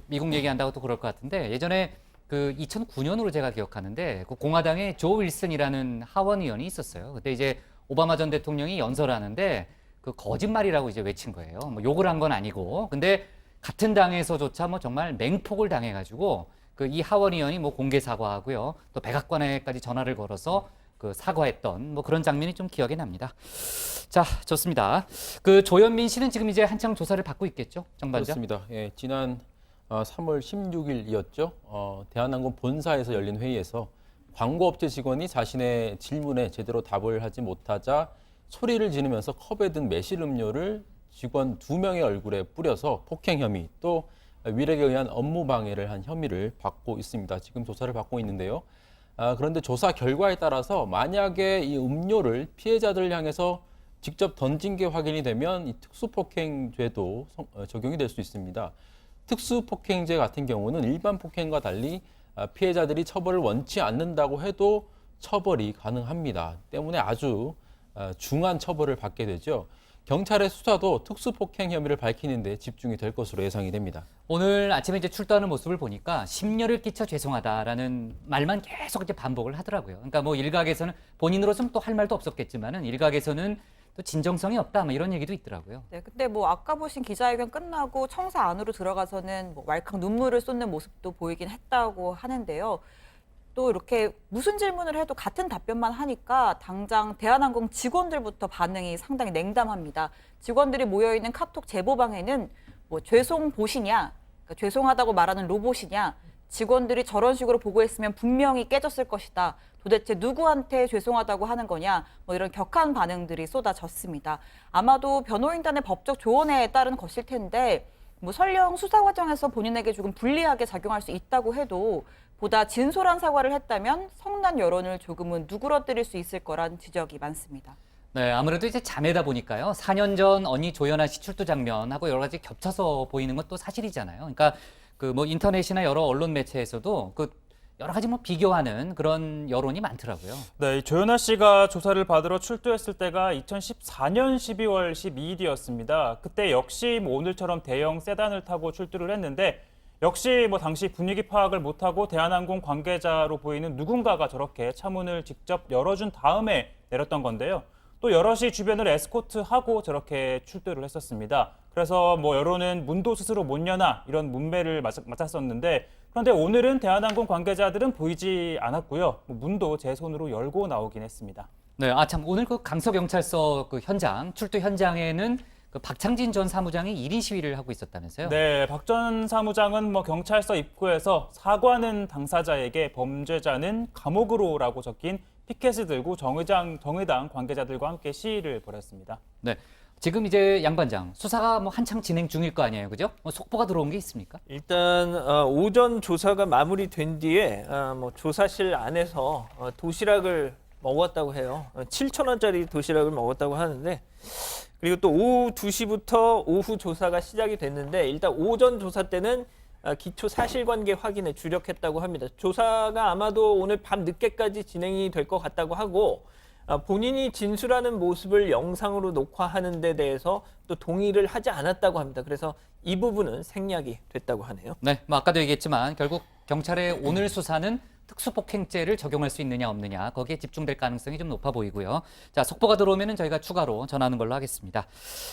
미국 얘기한다고 또 그럴 것 같은데 예전에 그 2009년으로 제가 기억하는데 그 공화당의 조 윌슨이라는 하원 의원이 있었어요. 그때 이제 오바마 전 대통령이 연설하는데 그 거짓말이라고 이제 외친 거예요. 뭐 욕을 한 건 아니고. 근데 같은 당에서조차 뭐 정말 맹폭을 당해가지고 그 이 하원 의원이 뭐 공개 사과하고요. 또 백악관에까지 전화를 걸어서 그 사과했던 뭐 그런 장면이 좀 기억이 납니다. 자, 좋습니다. 그 조현민 씨는 지금 이제 한창 조사를 받고 있겠죠, 정 반장? 그렇습니다. 예, 지난 3월 16일이었죠. 대한항공 본사에서 열린 회의에서 광고업체 직원이 자신의 질문에 제대로 답을 하지 못하자 소리를 지르면서 컵에 든 매실 음료를 직원 2명의 얼굴에 뿌려서 폭행 혐의, 또 위력에 의한 업무 방해를 한 혐의를 받고 있습니다. 지금 조사를 받고 있는데요. 그런데 조사 결과에 따라서 만약에 이 음료를 피해자들을 향해서 직접 던진 게 확인이 되면 이 특수폭행죄도 적용이 될 수 있습니다. 특수폭행죄 같은 경우는 일반 폭행과 달리 피해자들이 처벌을 원치 않는다고 해도 처벌이 가능합니다. 때문에 아주 중한 처벌을 받게 되죠. 경찰의 수사도 특수폭행 혐의를 밝히는 데 집중이 될 것으로 예상이 됩니다. 오늘 아침에 이제 출두하는 모습을 보니까 심려를 끼쳐 죄송하다라는 말만 계속 이제 반복을 하더라고요. 그러니까 뭐 일각에서는 본인으로서는 또 할 말도 없었겠지만은 일각에서는 또 진정성이 없다, 뭐 이런 얘기도 있더라고요. 네, 근데 뭐 아까 보신 기자회견 끝나고 청사 안으로 들어가서는 뭐 왈칵 눈물을 쏟는 모습도 보이긴 했다고 하는데요. 또 이렇게 무슨 질문을 해도 같은 답변만 하니까 당장 대한항공 직원들부터 반응이 상당히 냉담합니다. 직원들이 모여있는 카톡 제보방에는 뭐 죄송 보시냐, 그러니까 죄송하다고 말하는 로봇이냐, 직원들이 저런 식으로 보고했으면 분명히 깨졌을 것이다. 도대체 누구한테 죄송하다고 하는 거냐, 뭐 이런 격한 반응들이 쏟아졌습니다. 아마도 변호인단의 법적 조언에 따른 것일 텐데 뭐 설령 수사 과정에서 본인에게 조금 불리하게 작용할 수 있다고 해도 보다 진솔한 사과를 했다면 성난 여론을 조금은 누그러뜨릴 수 있을 거란 지적이 많습니다. 네, 아무래도 이제 자매다 보니까요. 4년 전 언니 조연아 씨 출두 장면하고 여러 가지 겹쳐서 보이는 건 또 사실이잖아요. 그러니까 그 뭐 인터넷이나 여러 언론 매체에서도 그 여러 가지 뭐 비교하는 그런 여론이 많더라고요. 네, 이 조연아 씨가 조사를 받으러 출두했을 때가 2014년 12월 12일이었습니다. 그때 역시 뭐 오늘처럼 대형 세단을 타고 출두를 했는데 역시 뭐 당시 분위기 파악을 못하고 대한항공 관계자로 보이는 누군가가 저렇게 차문을 직접 열어준 다음에 내렸던 건데요. 또 여럿이 주변을 에스코트하고 저렇게 출두를 했었습니다. 그래서 뭐 여론은 문도 스스로 못 여나 이런 문매를 맞았었는데 그런데 오늘은 대한항공 관계자들은 보이지 않았고요. 문도 제 손으로 열고 나오긴 했습니다. 네, 참 오늘 그 강서경찰서 그 현장 출두 현장에는 그 박창진 전 사무장이 1인 시위를 하고 있었다면서요? 네, 박 전 사무장은 뭐 경찰서 입구에서 사과는 당사자에게 범죄자는 감옥으로라고 적힌 피켓을 들고 정의당 관계자들과 함께 시위를 벌였습니다. 네, 지금 이제 양 반장 수사가 뭐 한창 진행 중일 거 아니에요, 그죠? 뭐 속보가 들어온 게 있습니까? 일단 오전 조사가 마무리된 뒤에 뭐 조사실 안에서 도시락을 먹었다고 해요. 7,000원짜리 도시락을 먹었다고 하는데 그리고 또 오후 2시부터 오후 조사가 시작이 됐는데 일단 오전 조사 때는 기초 사실관계 확인에 주력했다고 합니다. 조사가 아마도 오늘 밤 늦게까지 진행이 될 것 같다고 하고 본인이 진술하는 모습을 영상으로 녹화하는 데 대해서 또 동의를 하지 않았다고 합니다. 그래서 이 부분은 생략이 됐다고 하네요. 네, 뭐 아까도 얘기했지만 결국 경찰의 오늘 수사는 특수폭행죄를 적용할 수 있느냐 없느냐 거기에 집중될 가능성이 좀 높아 보이고요. 자, 속보가 들어오면은 저희가 추가로 전하는 걸로 하겠습니다.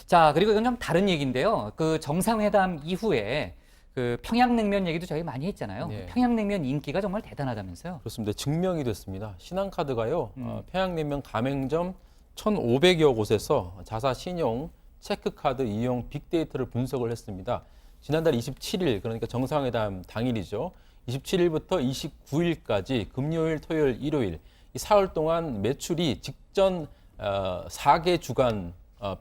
자, 그리고 이건 좀 다른 얘기인데요. 그 정상회담 이후에 그 평양냉면 얘기도 저희 많이 했잖아요. 네. 평양냉면 인기가 정말 대단하다면서요? 그렇습니다. 증명이 됐습니다. 신한카드가요. 평양냉면 가맹점 1,500여 곳에서 자사 신용 체크카드 이용 빅데이터를 분석을 했습니다. 지난달 27일 그러니까 정상회담 당일이죠. 27일부터 29일까지 금요일, 토요일, 일요일 이 4월 동안 매출이 직전 4개 주간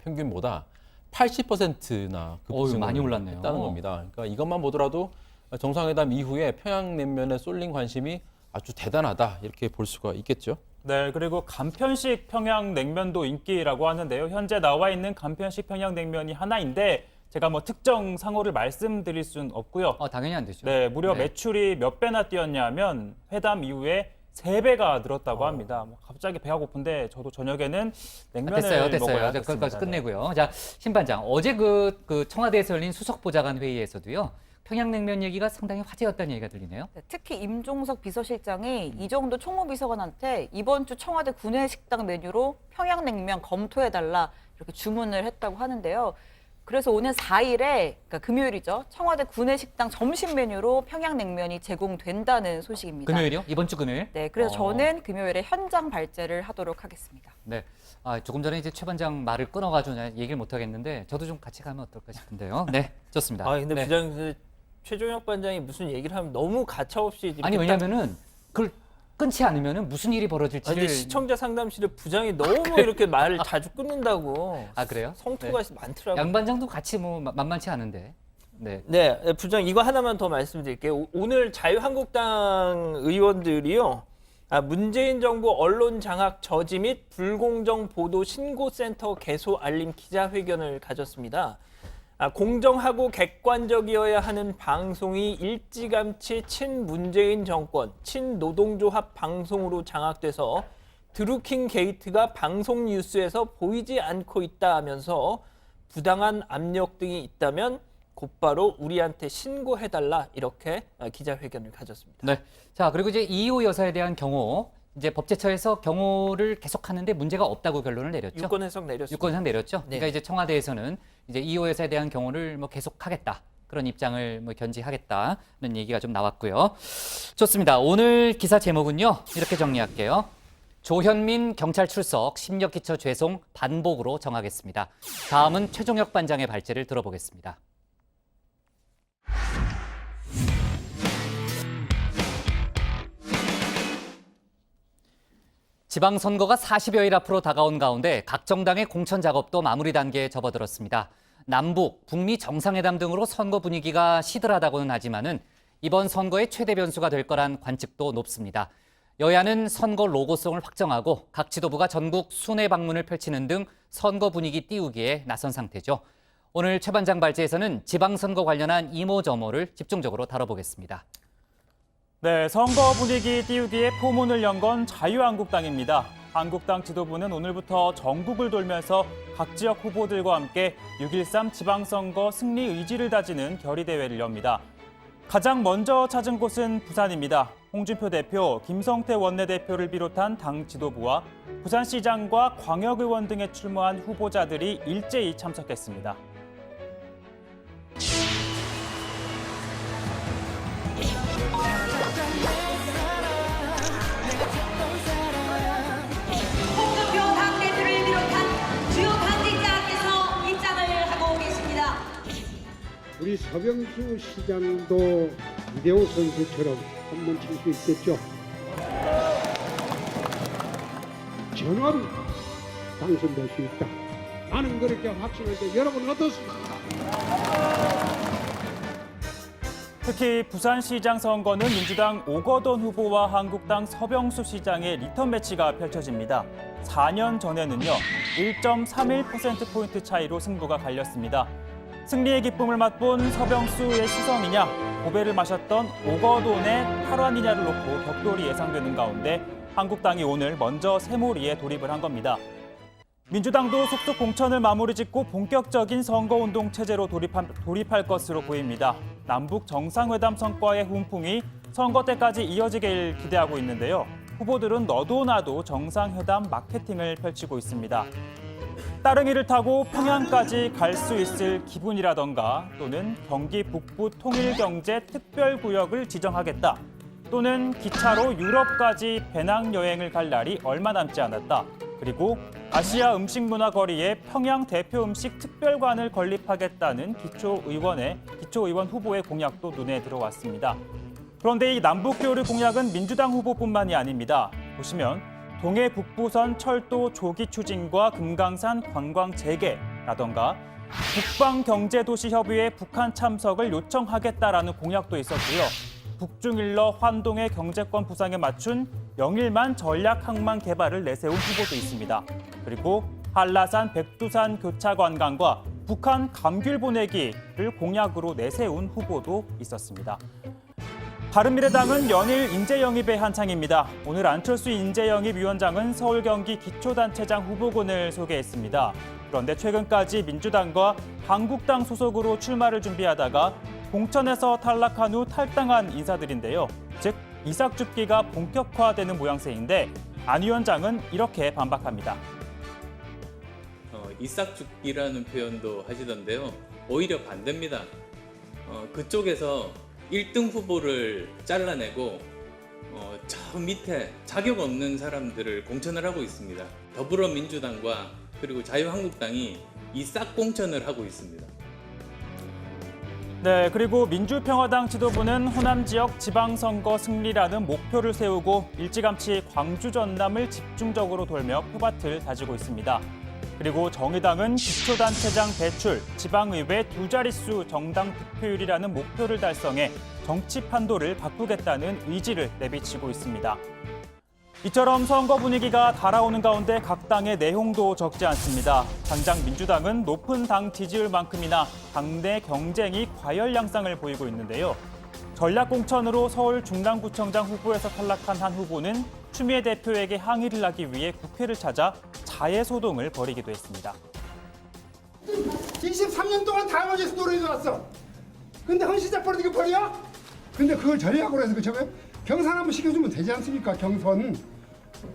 평균보다 80%나 급증을 많이 올랐네요. 했다는 겁니다. 그러니까 이것만 보더라도 정상회담 이후에 평양냉면에 쏠린 관심이 아주 대단하다 이렇게 볼 수가 있겠죠. 네, 그리고 간편식 평양냉면도 인기라고 하는데요. 현재 나와 있는 간편식 평양냉면이 하나인데 제가 뭐 특정 상호를 말씀드릴 수는 없고요. 당연히 안 되죠. 네, 무려 네. 매출이 몇 배나 뛰었냐면 회담 이후에 3배가 늘었다고 합니다. 뭐 갑자기 배가 고픈데 저도 저녁에는 냉면을 됐어요. 먹어야겠습니다. 거기까지 끝내고요. 자, 신 반장 어제 그 청와대에서 열린 수석보좌관 회의에서도요. 평양냉면 얘기가 상당히 화제였다는 얘기가 들리네요. 네, 특히 임종석 비서실장이 이정도 총무비서관한테 이번 주 청와대 구내식당 메뉴로 평양냉면 검토해달라 이렇게 주문을 했다고 하는데요. 그래서 오는 4일에, 그러니까 금요일이죠. 청와대 구내식당 점심 메뉴로 평양냉면이 제공된다는 소식입니다. 금요일이요? 이번 주 금요일? 네, 그래서 저는 금요일에 현장 발제를 하도록 하겠습니다. 네. 조금 전에 이제 최 반장 말을 끊어가지고 얘기를 못 하겠는데 저도 좀 같이 가면 어떨까 싶은데요. 네, 좋습니다. 근데 네. 부장 최종혁 반장이 무슨 얘기를 하면 너무 가차없이 아니 왜냐면은 그걸 끊지 않으면은 무슨 일이 벌어질지를. 근데 시청자 상담실에 부장이 너무 이렇게 말을 자주 끊는다고. 아 그래요? 성토가 네. 많더라고요. 양 반장도 같이 뭐 만만치 않은데. 네. 네, 부장 이거 하나만 더 말씀드릴게요. 오늘 자유한국당 의원들이요. 문재인 정부 언론 장악 저지 및 불공정 보도 신고센터 개소 알림 기자회견을 가졌습니다. 공정하고 객관적이어야 하는 방송이 일찌감치 친문재인 정권, 친노동조합 방송으로 장악돼서 드루킹 게이트가 방송 뉴스에서 보이지 않고 있다 하면서 부당한 압력 등이 있다면 곧바로 우리한테 신고해달라 이렇게 기자회견을 가졌습니다. 네. 자, 그리고 이제 이호 여사에 대한 경호, 이제 법제처에서 경호를 계속하는 데 문제가 없다고 결론을 내렸죠. 유권 해석 내렸습니다. 유권 해석 내렸죠. 네. 그러니까 이제 청와대에서는 이제 이호 여사에 대한 경호를 뭐 계속하겠다. 그런 입장을 뭐 견지하겠다는 얘기가 좀 나왔고요. 좋습니다. 오늘 기사 제목은요. 이렇게 정리할게요. 조현민 경찰 출석 심력기초 죄송 반복으로 정하겠습니다. 다음은 최종혁 반장의 발제를 들어보겠습니다. 지방선거가 40여일 앞으로 다가온 가운데 각 정당의 공천 작업도 마무리 단계에 접어들었습니다. 남북, 북미 정상회담 등으로 선거 분위기가 시들하다고는 하지만은 이번 선거의 최대 변수가 될 거란 관측도 높습니다. 여야는 선거 로고송을 확정하고 각 지도부가 전국 순회 방문을 펼치는 등 선거 분위기 띄우기에 나선 상태죠. 오늘 최반장 발제에서는 지방선거 관련한 이모저모를 집중적으로 다뤄보겠습니다. 네, 선거 분위기 띄우기에 포문을 연 건 자유한국당입니다. 한국당 지도부는 오늘부터 전국을 돌면서 각 지역 후보들과 함께 6.13 지방선거 승리 의지를 다지는 결의대회를 엽니다. 가장 먼저 찾은 곳은 부산입니다. 홍준표 대표, 김성태 원내대표를 비롯한 당 지도부와 부산시장과 광역의원 등에 출마한 후보자들이 일제히 참석했습니다. 홍준표 당대표를 비롯한 주요 당직자께서 입장을 하고 계십니다. 우리 서병수 시장도 이대호 선수처럼 한번 칠 수 있겠죠. 전원 당선될 수 있다. 나는 그렇게 확신할 때 여러분 어떻습니까? 특히 부산시장 선거는 민주당 오거돈 후보와 한국당 서병수 시장의 리턴 매치가 펼쳐집니다. 4년 전에는요, 1.31%포인트 차이로 승부가 갈렸습니다. 승리의 기쁨을 맛본 서병수의 수성이냐, 고배를 마셨던 오거돈의 탈환이냐를 놓고 격돌이 예상되는 가운데 한국당이 오늘 먼저 새몰이에 돌입을 한 겁니다. 민주당도 속속 공천을 마무리 짓고 본격적인 선거운동 체제로 돌입할 것으로 보입니다. 남북 정상회담 성과의 훈풍이 선거 때까지 이어지길 기대하고 있는데요. 후보들은 너도 나도 정상회담 마케팅을 펼치고 있습니다. 따릉이를 타고 평양까지 갈 수 있을 기분이라던가 또는 경기 북부 통일경제특별구역을 지정하겠다. 또는 기차로 유럽까지 배낭여행을 갈 날이 얼마 남지 않았다. 그리고 아시아 음식문화 거리에 평양 대표 음식 특별관을 건립하겠다는 기초의원 후보의 공약도 눈에 들어왔습니다. 그런데 이 남북교류 공약은 민주당 후보뿐만이 아닙니다. 보시면 동해 북부선 철도 조기 추진과 금강산 관광 재개라던가 북방경제도시협의회 북한 참석을 요청하겠다라는 공약도 있었고요. 북중일러 환동의 경제권 부상에 맞춘 영일만 전략항만 개발을 내세운 후보도 있습니다. 그리고 한라산 백두산 교차 관광과 북한 감귤 보내기를 공약으로 내세운 후보도 있었습니다. 바른미래당은 연일 인재 영입에 한창입니다. 오늘 안철수 인재 영입 위원장은 서울 경기 기초단체장 후보군을 소개했습니다. 그런데 최근까지 민주당과 한국당 소속으로 출마를 준비하다가 공천에서 탈락한 후 탈당한 인사들인데요. 즉 이삭 줍기가 본격화되는 모양새인데 안 위원장은 이렇게 반박합니다. 이삭 줍기라는 표현도 하시던데요. 오히려 반대입니다. 그쪽에서 1등 후보를 잘라내고 저 밑에 자격 없는 사람들을 공천을 하고 있습니다. 더불어민주당과 그리고 자유한국당이 이 싹 공천을 하고 있습니다. 네, 그리고 민주평화당 지도부는 호남 지역 지방선거 승리라는 목표를 세우고 일찌감치 광주 전남을 집중적으로 돌며 표밭을 다지고 있습니다. 그리고 정의당은 기초단체장 배출, 지방의회 두 자릿수 정당 득표율이라는 목표를 달성해 정치 판도를 바꾸겠다는 의지를 내비치고 있습니다. 이처럼 선거 분위기가 달아오는 가운데 각 당의 내용도 적지 않습니다. 당장 민주당은 높은 당 지지율만큼이나 당내 경쟁이 과열 양상을 보이고 있는데요. 전략공천으로 서울 중랑구청장 후보에서 탈락한 한 후보는 추미애 대표에게 항의를 하기 위해 국회를 찾아 자해소동을 벌이기도 했습니다. 23년 동안 달맞이에서 노래해왔어. 근데 헌시작 버리는 게 버려? 근데 그걸 전략으로 해서 저거 경선 한번 시켜주면 되지 않습니까? 경선만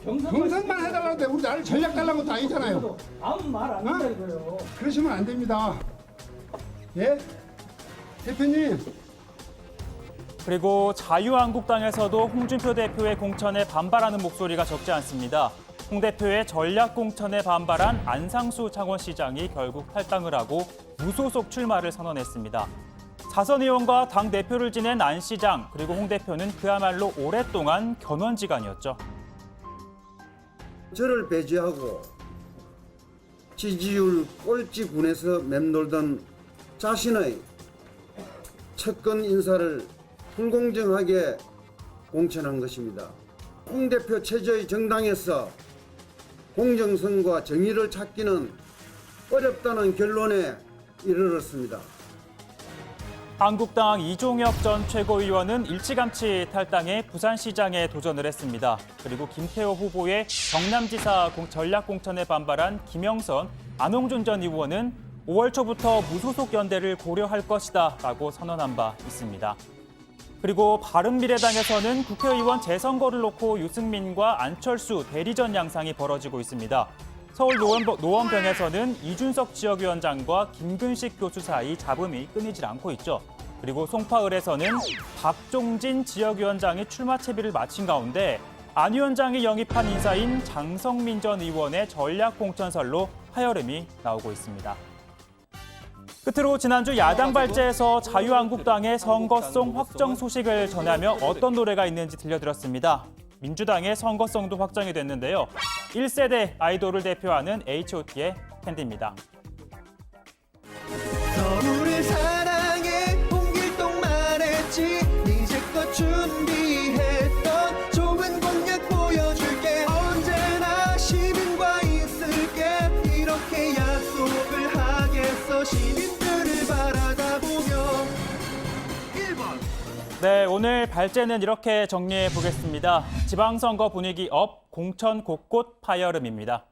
해달라고 하는데 우리 나를 전략 달라는 것도 아니잖아요. 아무 말 안 한다 이거요. 그러시면 안 됩니다. 예? 대표님. 그리고 자유한국당에서도 홍준표 대표의 공천에 반발하는 목소리가 적지 않습니다. 홍 대표의 전략 공천에 반발한 안상수 창원시장이 결국 탈당을 하고 무소속 출마를 선언했습니다. 사선 의원과 당 대표를 지낸 안 시장 그리고 홍 대표는 그야말로 오랫동안 견원지간이었죠. 저를 배제하고 지지율 꼴찌군에서 맴돌던 자신의 측근 인사를 불공정하게 공천한 것입니다. 홍 대표 체제의 정당에서 공정성과 정의를 찾기는 어렵다는 결론에 이르렀습니다. 한국당 이종혁 전 최고위원은 일찌감치 탈당해 부산시장에 도전을 했습니다. 그리고 김태호 후보의 경남지사 전략공천에 반발한 김영선, 안홍준 전 의원은 5월 초부터 무소속 연대를 고려할 것이다 라고 선언한 바 있습니다. 그리고 바른미래당에서는 국회의원 재선거를 놓고 유승민과 안철수 대리전 양상이 벌어지고 있습니다. 서울 노원병에서는 이준석 지역위원장과 김근식 교수 사이 잡음이 끊이질 않고 있죠. 그리고 송파을에서는 박종진 지역위원장이 출마 채비를 마친 가운데 안 위원장이 영입한 인사인 장성민 전 의원의 전략공천설로 파열음이 나오고 있습니다. 끝으로 지난주 야당 발제에서 자유한국당의 선거송 확정 소식을 전하며 어떤 노래가 있는지 들려드렸습니다. 민주당의 선거송도 확정이 됐는데요. 1세대 아이돌을 대표하는 H.O.T의 캔디입니다. 너를 사랑해 홍길동만 했지 이제껏 준비했던 좋은 공약 보여줄게 언제나 시민과 있을게 이렇게 약속을 하겠어 시민들을 바라다 보며 1번 네, 오늘 발제는 이렇게 정리해 보겠습니다. 지방선거 분위기 업, 공천 곳곳 파열음입니다.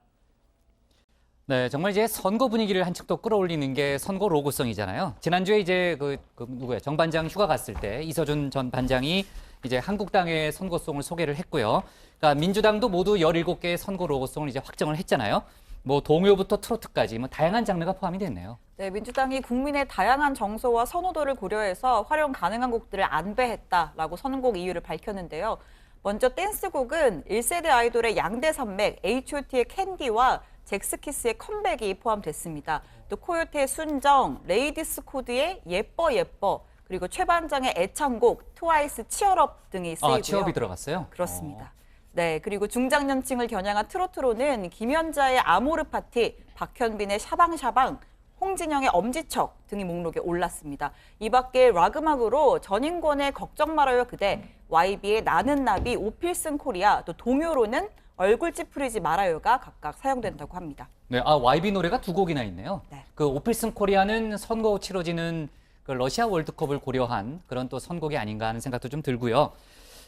네, 정말 이제 선거 분위기를 한층 더 끌어올리는 게 선거 로고송이잖아요. 지난주에 이제 누구예요? 정 반장 휴가 갔을 때 이서준 전 반장이 이제 한국당의 선거송을 소개를 했고요. 그러니까 민주당도 모두 17개의 선거 로고송을 이제 확정을 했잖아요. 뭐 동요부터 트로트까지 뭐 다양한 장르가 포함이 됐네요. 네, 민주당이 국민의 다양한 정서와 선호도를 고려해서 활용 가능한 곡들을 안배했다라고 선곡 이유를 밝혔는데요. 먼저 댄스곡은 1세대 아이돌의 양대 산맥 H.O.T의 캔디와 잭스키스의 컴백이 포함됐습니다. 또 코요태의 순정, 레이디스 코드의 예뻐 예뻐, 그리고 최 반장의 애창곡 트와이스 치얼업 등이 쓰이고요. 아, 치얼업이 들어갔어요? 그렇습니다. 네, 그리고 중장년층을 겨냥한 트로트로는 김연자의 아모르 파티, 박현빈의 샤방샤방, 홍진영의 엄지척 등이 목록에 올랐습니다. 이 밖에 락 음악으로 전인권의 걱정 말아요 그대, YB의 나는 나비, 오필슨 코리아, 또 동요로는 얼굴 찌푸리지 말아요가 각각 사용된다고 합니다. 네, YB 노래가 2곡이나 있네요. 네. 그 오필슨 코리아는 선거 후 치러지는 그 러시아 월드컵을 고려한 그런 또 선곡이 아닌가 하는 생각도 좀 들고요.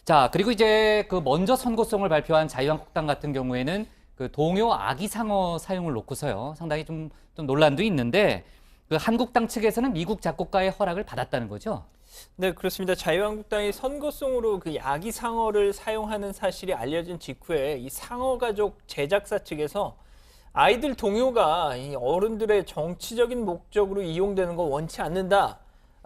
자, 그리고 이제 그 먼저 선거송을 발표한 자유한국당 같은 경우에는 그 동요 아기상어 사용을 놓고서요. 상당히 좀 논란도 있는데 그 한국당 측에서는 미국 작곡가의 허락을 받았다는 거죠. 네, 그렇습니다. 자유한국당이 선거송으로 그 아기상어를 사용하는 사실이 알려진 직후에 이 상어가족 제작사 측에서 아이들 동요가 이 어른들의 정치적인 목적으로 이용되는 거 원치 않는다.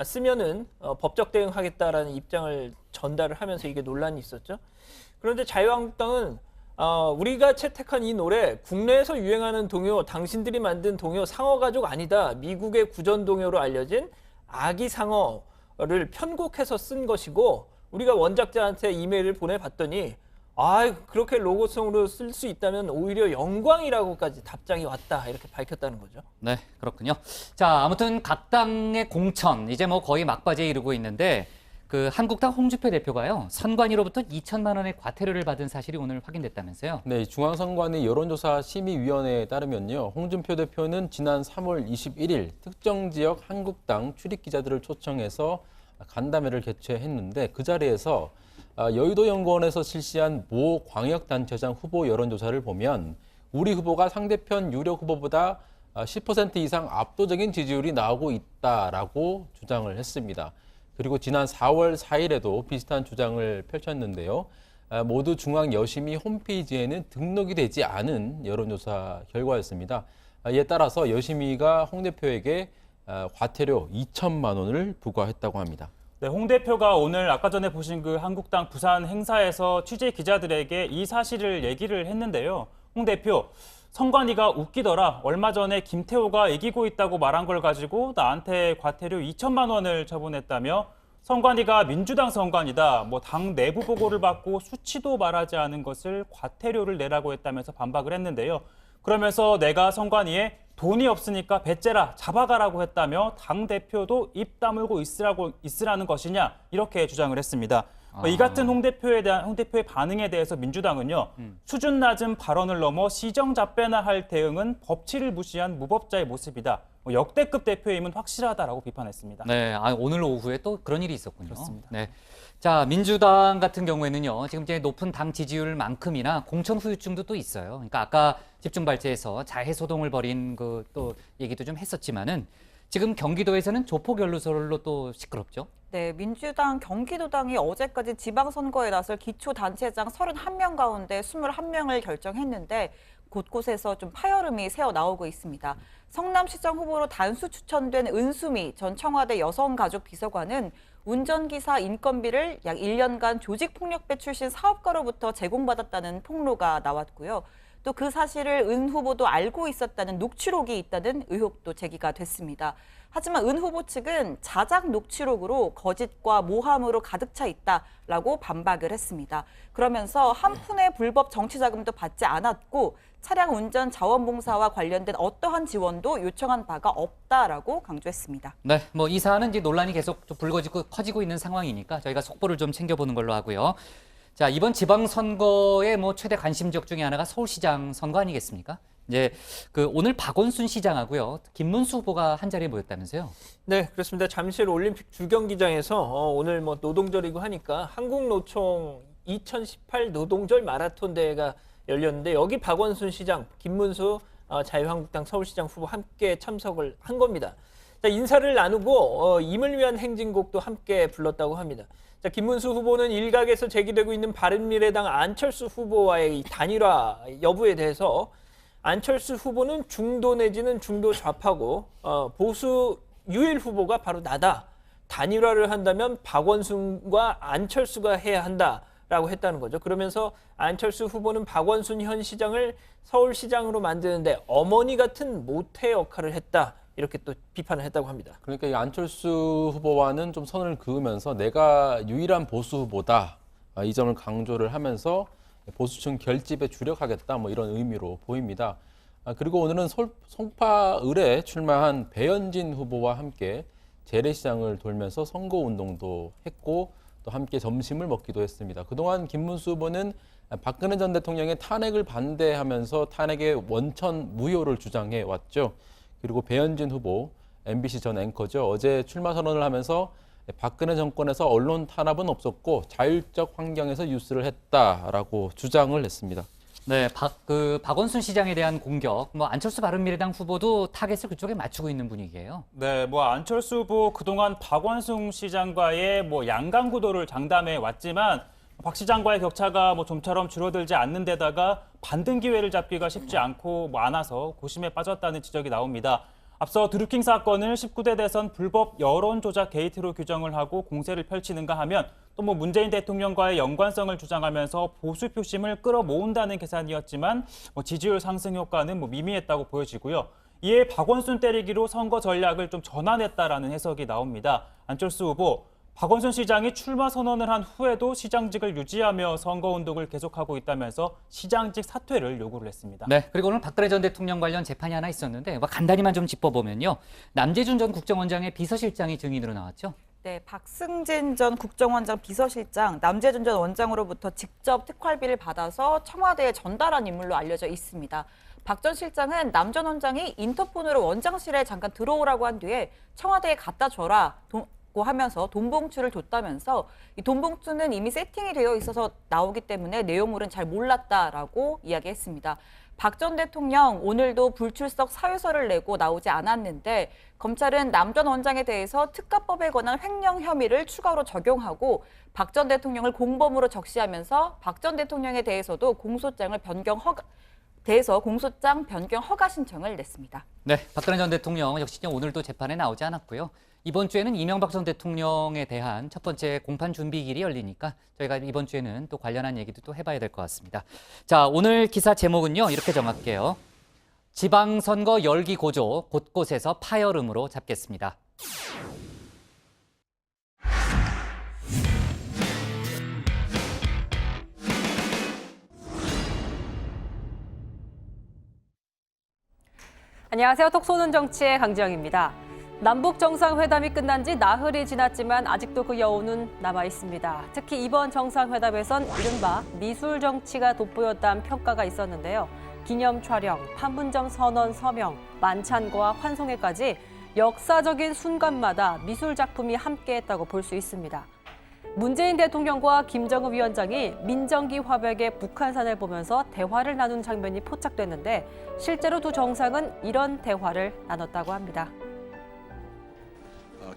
쓰면은 법적 대응하겠다라는 입장을 전달을 하면서 이게 논란이 있었죠. 그런데 자유한국당은 우리가 채택한 이 노래 국내에서 유행하는 동요, 당신들이 만든 동요 상어가족 아니다. 미국의 구전 동요로 알려진 아기상어를 편곡해서 쓴 것이고 우리가 원작자한테 이메일을 보내봤더니 그렇게 로고송으로 쓸 수 있다면 오히려 영광이라고까지 답장이 왔다 이렇게 밝혔다는 거죠. 네, 그렇군요. 자, 아무튼 각 당의 공천 이제 뭐 거의 막바지에 이르고 있는데 그 한국당 홍준표 대표가요 선관위로부터 2천만 원의 과태료를 받은 사실이 오늘 확인됐다면서요? 네, 중앙선관위 여론조사 심의위원회에 따르면요, 홍준표 대표는 지난 3월 21일 특정 지역 한국당 출입 기자들을 초청해서 간담회를 개최했는데 그 자리에서 여의도연구원에서 실시한 모 광역단체장 후보 여론조사를 보면 우리 후보가 상대편 유력 후보보다 10% 이상 압도적인 지지율이 나오고 있다라고 주장을 했습니다. 그리고 지난 4월 4일에도 비슷한 주장을 펼쳤는데요. 모두 중앙여심위 홈페이지에는 등록이 되지 않은 여론조사 결과였습니다. 이에 따라서 여심위가 홍 대표에게 과태료 2천만 원을 부과했다고 합니다. 네, 홍 대표가 오늘 아까 전에 보신 그 한국당 부산 행사에서 취재 기자들에게 이 사실을 얘기를 했는데요. 홍 대표, 선관위가 웃기더라. 얼마 전에 김태호가 이기고 있다고 말한 걸 가지고 나한테 과태료 2천만 원을 처분했다며 선관위가 민주당 선관위다. 뭐 당 내부 보고를 받고 수치도 말하지 않은 것을 과태료를 내라고 했다면서 반박을 했는데요. 그러면서 내가 선관위에 돈이 없으니까 배째라 잡아가라고 했다며 당대표도 입 다물고 있으라는 것이냐 이렇게 주장을 했습니다. 이 같은 홍 대표의 반응에 대해서 민주당은요. 수준 낮은 발언을 넘어 시정잡배나 할 대응은 법치를 무시한 무법자의 모습이다. 역대급 대표임은 확실하다라고 비판했습니다. 네, 오늘 오후에 또 그런 일이 있었군요. 그렇습니다. 네. 자, 민주당 같은 경우에는요, 지금 이제 높은 당 지지율만큼이나 공천 후유증도 또 있어요. 그러니까 아까 집중 발제에서 자해 소동을 벌인 그 또 얘기도 좀 했었지만은 지금 경기도에서는 조폭 연루설로 또 시끄럽죠. 네, 민주당 경기도당이 어제까지 지방선거에 나설 기초단체장 31명 가운데 21명을 결정했는데 곳곳에서 좀 파열음이 새어 나오고 있습니다. 성남시장 후보로 단수 추천된 은수미 전 청와대 여성가족비서관은 운전기사 인건비를 약 1년간 조직폭력배 출신 사업가로부터 제공받았다는 폭로가 나왔고요. 또 그 사실을 은 후보도 알고 있었다는 녹취록이 있다는 의혹도 제기가 됐습니다. 하지만 은 후보 측은 자작 녹취록으로 거짓과 모함으로 가득 차 있다라고 반박을 했습니다. 그러면서 한 푼의 불법 정치 자금도 받지 않았고 차량 운전 자원봉사와 관련된 어떠한 지원도 요청한 바가 없다라고 강조했습니다. 네, 뭐 이 사안은 이제 논란이 계속 좀 불거지고 커지고 있는 상황이니까 저희가 속보를 좀 챙겨보는 걸로 하고요. 자, 이번 지방선거의 뭐 최대 관심 지역 중에 하나가 서울시장 선거 아니겠습니까? 이제 그 오늘 박원순 시장하고요, 김문수 후보가 한 자리에 모였다면서요? 네, 그렇습니다. 잠실 올림픽 주경기장에서 오늘 뭐 노동절이고 하니까 한국노총 2018 노동절 마라톤 대회가 열렸는데 여기 박원순 시장, 김문수 자유한국당 서울시장 후보 함께 참석을 한 겁니다. 자, 인사를 나누고 임을 위한 행진곡도 함께 불렀다고 합니다. 자, 김문수 후보는 일각에서 제기되고 있는 바른미래당 안철수 후보와의 단일화 여부에 대해서 안철수 후보는 중도 내지는 중도 좌파고 보수 유일 후보가 바로 나다. 단일화를 한다면 박원순과 안철수가 해야 한다라고 했다는 거죠. 그러면서 안철수 후보는 박원순 현 시장을 서울시장으로 만드는데 어머니 같은 모태 역할을 했다. 이렇게 또 비판을 했다고 합니다. 그러니까 이 안철수 후보와는 좀 선을 그으면서 내가 유일한 보수 후보다 이 점을 강조를 하면서 보수층 결집에 주력하겠다 뭐 이런 의미로 보입니다. 그리고 오늘은 송파을에 출마한 배현진 후보와 함께 재래시장을 돌면서 선거운동도 했고 또 함께 점심을 먹기도 했습니다. 그동안 김문수 후보는 박근혜 전 대통령의 탄핵을 반대하면서 탄핵의 원천 무효를 주장해 왔죠. 그리고 배현진 후보, MBC 전 앵커죠. 어제 출마 선언을 하면서 박근혜 정권에서 언론 탄압은 없었고 자율적 환경에서 뉴스를 했다라고 주장을 했습니다. 네, 박원순 시장에 대한 공격, 뭐 안철수 바른미래당 후보도 타겟을 그쪽에 맞추고 있는 분위기예요. 네, 뭐 안철수 후보 그동안 박원순 시장과의 뭐 양강 구도를 장담해 왔지만 박 시장과의 격차가 뭐 좀처럼 줄어들지 않는 데다가 반등 기회를 잡기가 쉽지 않고 많아서 고심에 빠졌다는 지적이 나옵니다. 앞서 드루킹 사건을 19대 대선 불법 여론 조작 게이트로 규정을 하고 공세를 펼치는가 하면 또 뭐 문재인 대통령과의 연관성을 주장하면서 보수 표심을 끌어모은다는 계산이었지만 뭐 지지율 상승 효과는 뭐 미미했다고 보여지고요. 이에 박원순 때리기로 선거 전략을 좀 전환했다라는 해석이 나옵니다. 안철수 후보, 박원순 시장이 출마 선언을 한 후에도 시장직을 유지하며 선거운동을 계속하고 있다면서 시장직 사퇴를 요구를 했습니다. 네, 그리고 오늘 박근혜 전 대통령 관련 재판이 하나 있었는데 간단히만 좀 짚어보면요. 남재준 전 국정원장의 비서실장이 증인으로 나왔죠. 네, 박승진 전 국정원장 비서실장, 남재준 전 원장으로부터 직접 특활비를 받아서 청와대에 전달한 인물로 알려져 있습니다. 박 전 실장은 남 전 원장이 인터폰으로 원장실에 잠깐 들어오라고 한 뒤에 청와대에 갖다 줘라 하면서 돈봉투를 줬다면서 이 돈봉투는 이미 세팅이 되어 있어서 나오기 때문에 내용물은 잘 몰랐다라고 이야기했습니다. 박 전 대통령 오늘도 불출석 사유서를 내고 나오지 않았는데 검찰은 남 전 원장에 대해서 특가법에 관한 횡령 혐의를 추가로 적용하고 박 전 대통령을 공범으로 적시하면서 박 전 대통령에 대해서도 공소장 변경 허가 신청을 냈습니다. 네, 박근혜 전 대통령 역시 오늘도 재판에 나오지 않았고요. 이번 주에는 이명박 전 대통령에 대한 첫 번째 공판 준비일이 열리니까 저희가 이번 주에는 또 관련한 얘기도 또 해봐야 될 것 같습니다. 자, 오늘 기사 제목은요, 이렇게 정할게요. 지방선거 열기 고조, 곳곳에서 파열음으로 잡겠습니다. 안녕하세요. 톡 쏘는 정치의 강지영입니다. 남북 정상회담이 끝난 지 나흘이 지났지만 아직도 그 여운은 남아 있습니다. 특히 이번 정상회담에선 이른바 미술 정치가 돋보였다는 평가가 있었는데요. 기념 촬영, 판문점 선언 서명, 만찬과 환송회까지 역사적인 순간마다 미술 작품이 함께했다고 볼 수 있습니다. 문재인 대통령과 김정은 위원장이 민정기 화백의 북한산을 보면서 대화를 나눈 장면이 포착됐는데 실제로 두 정상은 이런 대화를 나눴다고 합니다.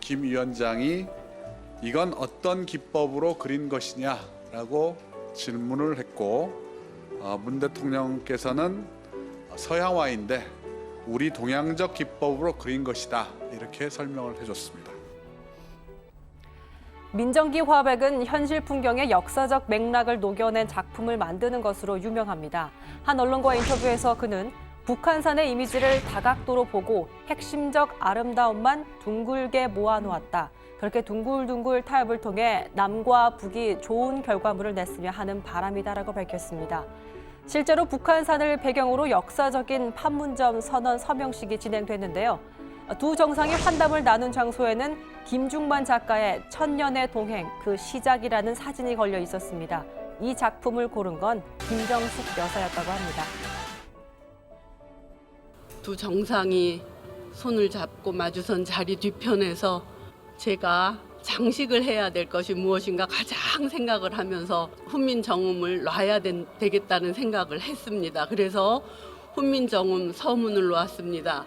김 위원장이 이건 어떤 기법으로 그린 것이냐라고 질문을 했고 문 대통령께서는 서양화인데 우리 동양적 기법으로 그린 것이다 이렇게 설명을 해줬습니다. 민정기 화백은 현실 풍경의 역사적 맥락을 녹여낸 작품을 만드는 것으로 유명합니다. 한 언론과 인터뷰에서 그는 북한산의 이미지를 다각도로 보고 핵심적 아름다움만 둥글게 모아놓았다. 그렇게 둥글둥글 타협을 통해 남과 북이 좋은 결과물을 냈으면 하는 바람이다라고 밝혔습니다. 실제로 북한산을 배경으로 역사적인 판문점 선언 서명식이 진행됐는데요. 두 정상이 환담을 나눈 장소에는 김중만 작가의 천년의 동행, 그 시작이라는 사진이 걸려 있었습니다. 이 작품을 고른 건 김정숙 여사였다고 합니다. 두 정상이 손을 잡고 마주선 자리 뒤편에서 제가 장식을 해야 될 것이 무엇인가 가장 생각을 하면서 훈민정음을 놔야 되겠다는 생각을 했습니다. 그래서 훈민정음 서문을 놓았습니다.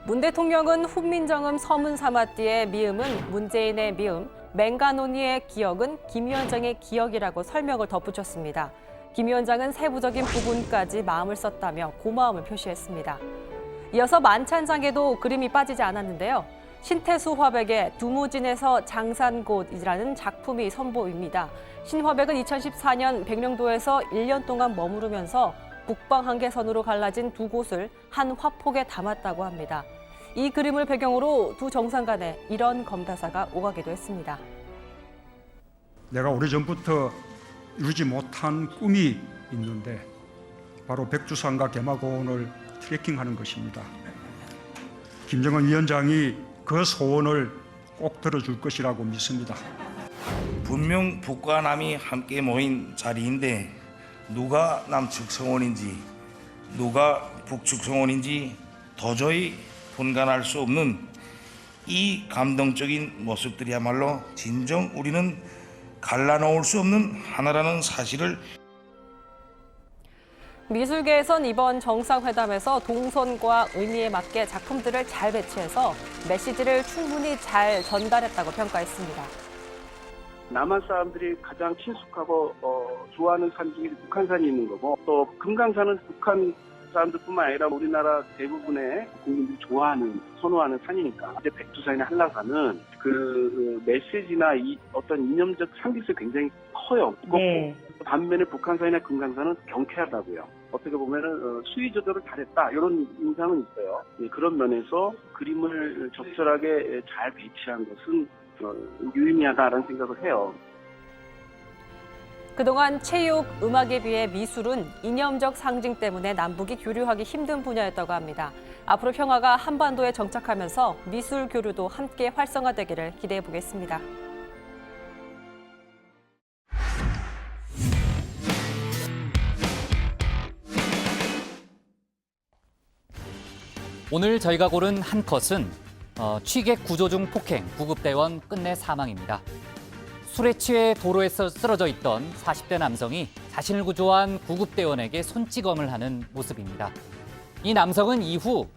문 대통령은 훈민정음 서문 삼았디의 미음은 문재인의 미음, 맹간온이의 기억은 김 위원장의 기억이라고 설명을 덧붙였습니다. 김 위원장은 세부적인 부분까지 마음을 썼다며 고마움을 표시했습니다. 이어서 만찬장에도 그림이 빠지지 않았는데요. 신태수 화백의 두무진에서 장산곳이라는 작품이 선보입니다. 신 화백은 2014년 백령도에서 1년 동안 머무르면서 북방 한계선으로 갈라진 두 곳을 한 화폭에 담았다고 합니다. 이 그림을 배경으로 두 정상 간에 이런 검다사가 오가기도 했습니다. 내가 오래전부터 이루지 못한 꿈이 있는데 바로 백두산과 개마고원을 트레킹하는 것입니다. 김정은 위원장이 그 소원을 꼭 들어줄 것이라고 믿습니다. 분명 북과 남이 함께 모인 자리인데 누가 남측 성원인지 누가 북측 성원인지 도저히 분간할 수 없는 이 감동적인 모습들이야말로 진정 우리는 갈라놓을 수 없는 하나라는 사실을. 미술계에선 이번 정상회담에서 동선과 의미에 맞게 작품들을 잘 배치해서 메시지를 충분히 잘 전달했다고 평가했습니다. 남한 사람들이 가장 친숙하고 좋아하는 산 중에 북한산이 있는 거고, 또 금강산은 북한 사람들뿐만 아니라 우리나라 대부분의 국민들이 좋아하는, 선호하는 산이니까. 이제 백두산이나 한라산은 그 메시지나 이 어떤 이념적 상징성이 굉장히 커요. 무겁고. 네. 반면에 북한산이나 금강산은 경쾌하다고요. 어떻게 보면은 수위 조절을 잘했다 이런 인상은 있어요. 그런 면에서 그림을 적절하게 잘 배치한 것은 유의미하다라는 생각을 해요. 그동안 체육, 음악에 비해 미술은 이념적 상징 때문에 남북이 교류하기 힘든 분야였다고 합니다. 앞으로 평화가 한반도에 정착하면서 미술 교류도 함께 활성화되기를 기대해 보겠습니다. 오늘 저희가 고른 한 컷은 취객 구조 중 폭행, 구급대원 끝내 사망입니다. 술에 취해 도로에서 쓰러져 있던 40대 남성이 자신을 구조한 구급대원에게 손찌검을 하는 모습입니다. 이 남성은 이후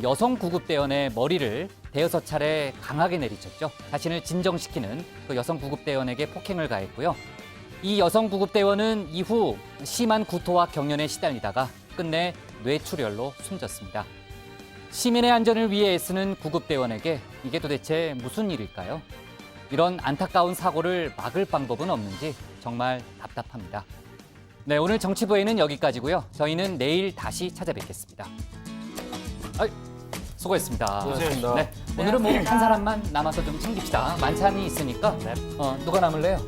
여성 구급대원의 머리를 대여섯 차례 강하게 내리쳤죠. 자신을 진정시키는 그 여성 구급대원에게 폭행을 가했고요. 이 여성 구급대원은 이후 심한 구토와 경련에 시달리다가 끝내 뇌출혈로 숨졌습니다. 시민의 안전을 위해 애쓰는 구급대원에게 이게 도대체 무슨 일일까요? 이런 안타까운 사고를 막을 방법은 없는지 정말 답답합니다. 네, 오늘 정치부에는 여기까지고요. 저희는 내일 다시 찾아뵙겠습니다. 수고했습니다. 수고하셨습니다. 네, 오늘은 뭐 한 사람만 남아서 좀 챙깁시다. 만찬이 있으니까 누가 남을래요?